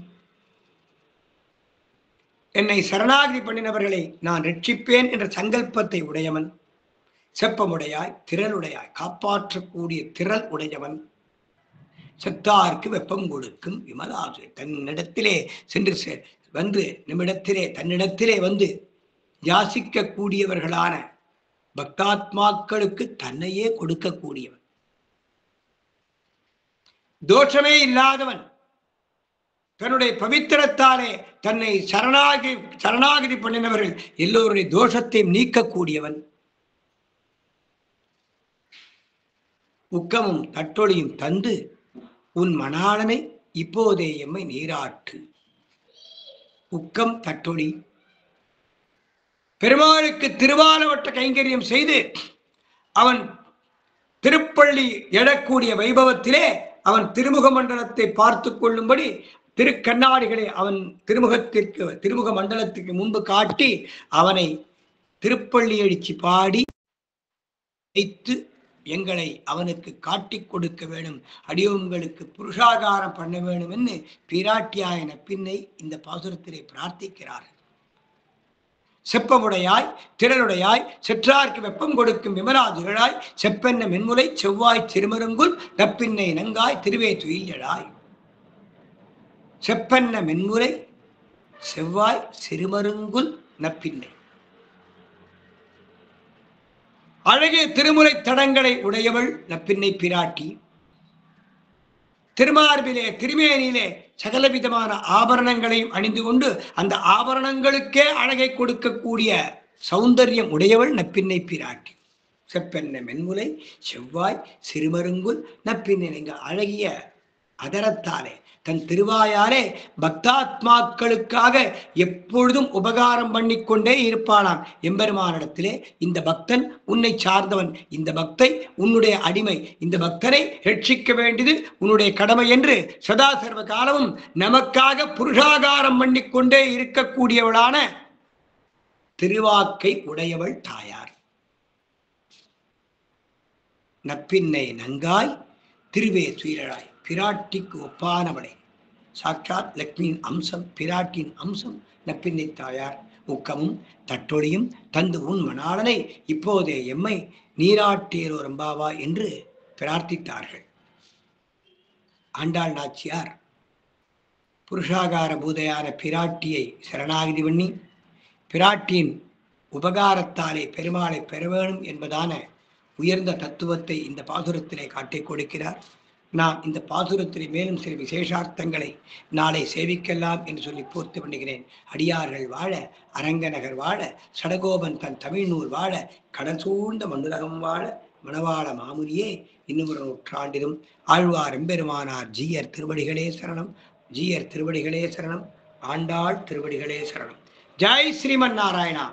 என்னை சரணாகதி பண்ணினவர்களை நான் ரட்சிப்பேன் என்ற சங்கல்பத்தை உடையவன். செப்பமுடையாய் திரளுடையாய் காப்பாற்றக்கூடிய திரள் உடையவன். செத்தார்க்கு வெப்பம் கொடுக்கும் விமலாசு. தன்னிடத்திலே சென்று வந்து நம்மிடத்திலே தன்னிடத்திலே வந்து யாசிக்க கூடியவர்களான பக்தாத்மாக்களுக்கு தன்னையே கொடுக்கக்கூடியவன். தோஷமே இல்லாதவன். தன்னுடைய பவித்திரத்தாலே தன்னை சரணாகதி பண்ணினவர்கள் எல்லோருடைய தோஷத்தை நீக்கக்கூடியவன். உக்கமும் தட்டொழியும் தந்து உன் மணாளனை இப்போதே எம்மை நீராட்டு. உக்கம் தட்டொழி பெருமாளுக்கு திருவாலவட்ட கைங்கரியம் செய்து அவன் திருப்பள்ளி எழக்கூடிய வைபவத்திலே அவன் திருமுக மண்டலத்தை பார்த்து கொள்ளும்படி திருக்கண்ணாடிகளை அவன் திருமுக மண்டலத்துக்கு முன்பு காட்டி அவனை திருப்பள்ளி எழுச்சி பாடி வைத்து எங்களை அவனுக்கு காட்டிக் கொடுக்க வேணும், அடியோங்களுக்கு புருஷாகாரம் பண்ண வேணும் என்று பிராட்டியாயன பின்னை இந்த பாசுரத்திலே பிரார்த்திக்கிறார்கள். செப்பமுடையாய் திரளுடையாய் செற்றார்க்கு வெப்பம் கொடுக்கும் விமலாதிகளாய் செப்பென்ன மென்முலை செவ்வாய் திருமருங்குல் நப்பின்னை நங்காய் திருவே துயிலழாய். செப்பென்ன மென்முலை செவ்வாய் சிறுமருங்குல் நப்பின்னை. அழகிய திருமுறை தடங்களை உடையவள் நப்பின்னை பிராட்டி. திருமார்பிலே திருமேனியிலே சகலவிதமான ஆபரணங்களையும் அணிந்து கொண்டு அந்த ஆபரணங்களுக்கே அழகை கொடுக்கக்கூடிய சௌந்தரியம் உடையவள் நப்பின்னை பிராட்டி. செப்பென்ன மென்முலை செவ்வாய் சிறுமருங்குல் நப்பின்னை. அழகிய அதரத்தாலே தன் திருவாயாலே பக்தாத்மாக்களுக்காக எப்பொழுதும் உபகாரம் பண்ணிக்கொண்டே இருப்பானாம் எம்பெருமானிடத்திலே. இந்த பக்தன் உன்னை சார்ந்தவன், இந்த பக்தை உன்னுடைய அடிமை, இந்த பக்தனை ரட்சிக்க வேண்டியது உன்னுடைய கடமை என்று சதா சர்வ காலமும் நமக்காக புருஷாகாரம் பண்ணிக்கொண்டே இருக்கக்கூடியவளான திருவாக்கை உடையவள் தாயார். நப்பின்னை நங்காய் திருவே துயிலழாய். பிராட்டிக்கு ஒப்பானவளை, சாட்சாத் லக்ஷ்மியின் அம்சம், பிராட்டியின் அம்சம் நப்பின்னை தாயார். உக்கமும் தட்டொழியும் தந்து உன் மணாளனை இப்போதே எம்மை நீராட்டேரோ ரம்பாவா என்று பிரார்த்தித்தார்கள். ஆண்டாள் நாச்சியார் புருஷாகார பூதையான பிராட்டியை சரணாகிதி பண்ணி பிராட்டியின் உபகாரத்தாலே பெருமாளை பெற வேணும் என்பதான உயர்ந்த தத்துவத்தை இந்த பாசுரத்திலே காட்டிக் கொடுக்கிறார். நாம் இந்த பாசுரத்திலே மேலும் சில விசேஷார்த்தங்களை நாளை சேவிக்கலாம் என்று சொல்லி பூர்த்தி பண்ணுகிறேன். அடியார்கள் வாழ, அரங்கநகர் வாழ, சடகோபன் தன் தமிழ் நூல் வாழ, கடல் சூழ்ந்த மண்ணுலகம் வாழ, மணவாள மாமுனியே இன்னும் ஒரு நூற்றாண்டிலும் ஆழ்வார் எம்பெருமானார் ஜீயர் திருவடிகளே சரணம். ஜீயர் திருவடிகளே சரணம். ஆண்டாள் திருவடிகளே சரணம். ஜெய் ஸ்ரீமன் நாராயணா.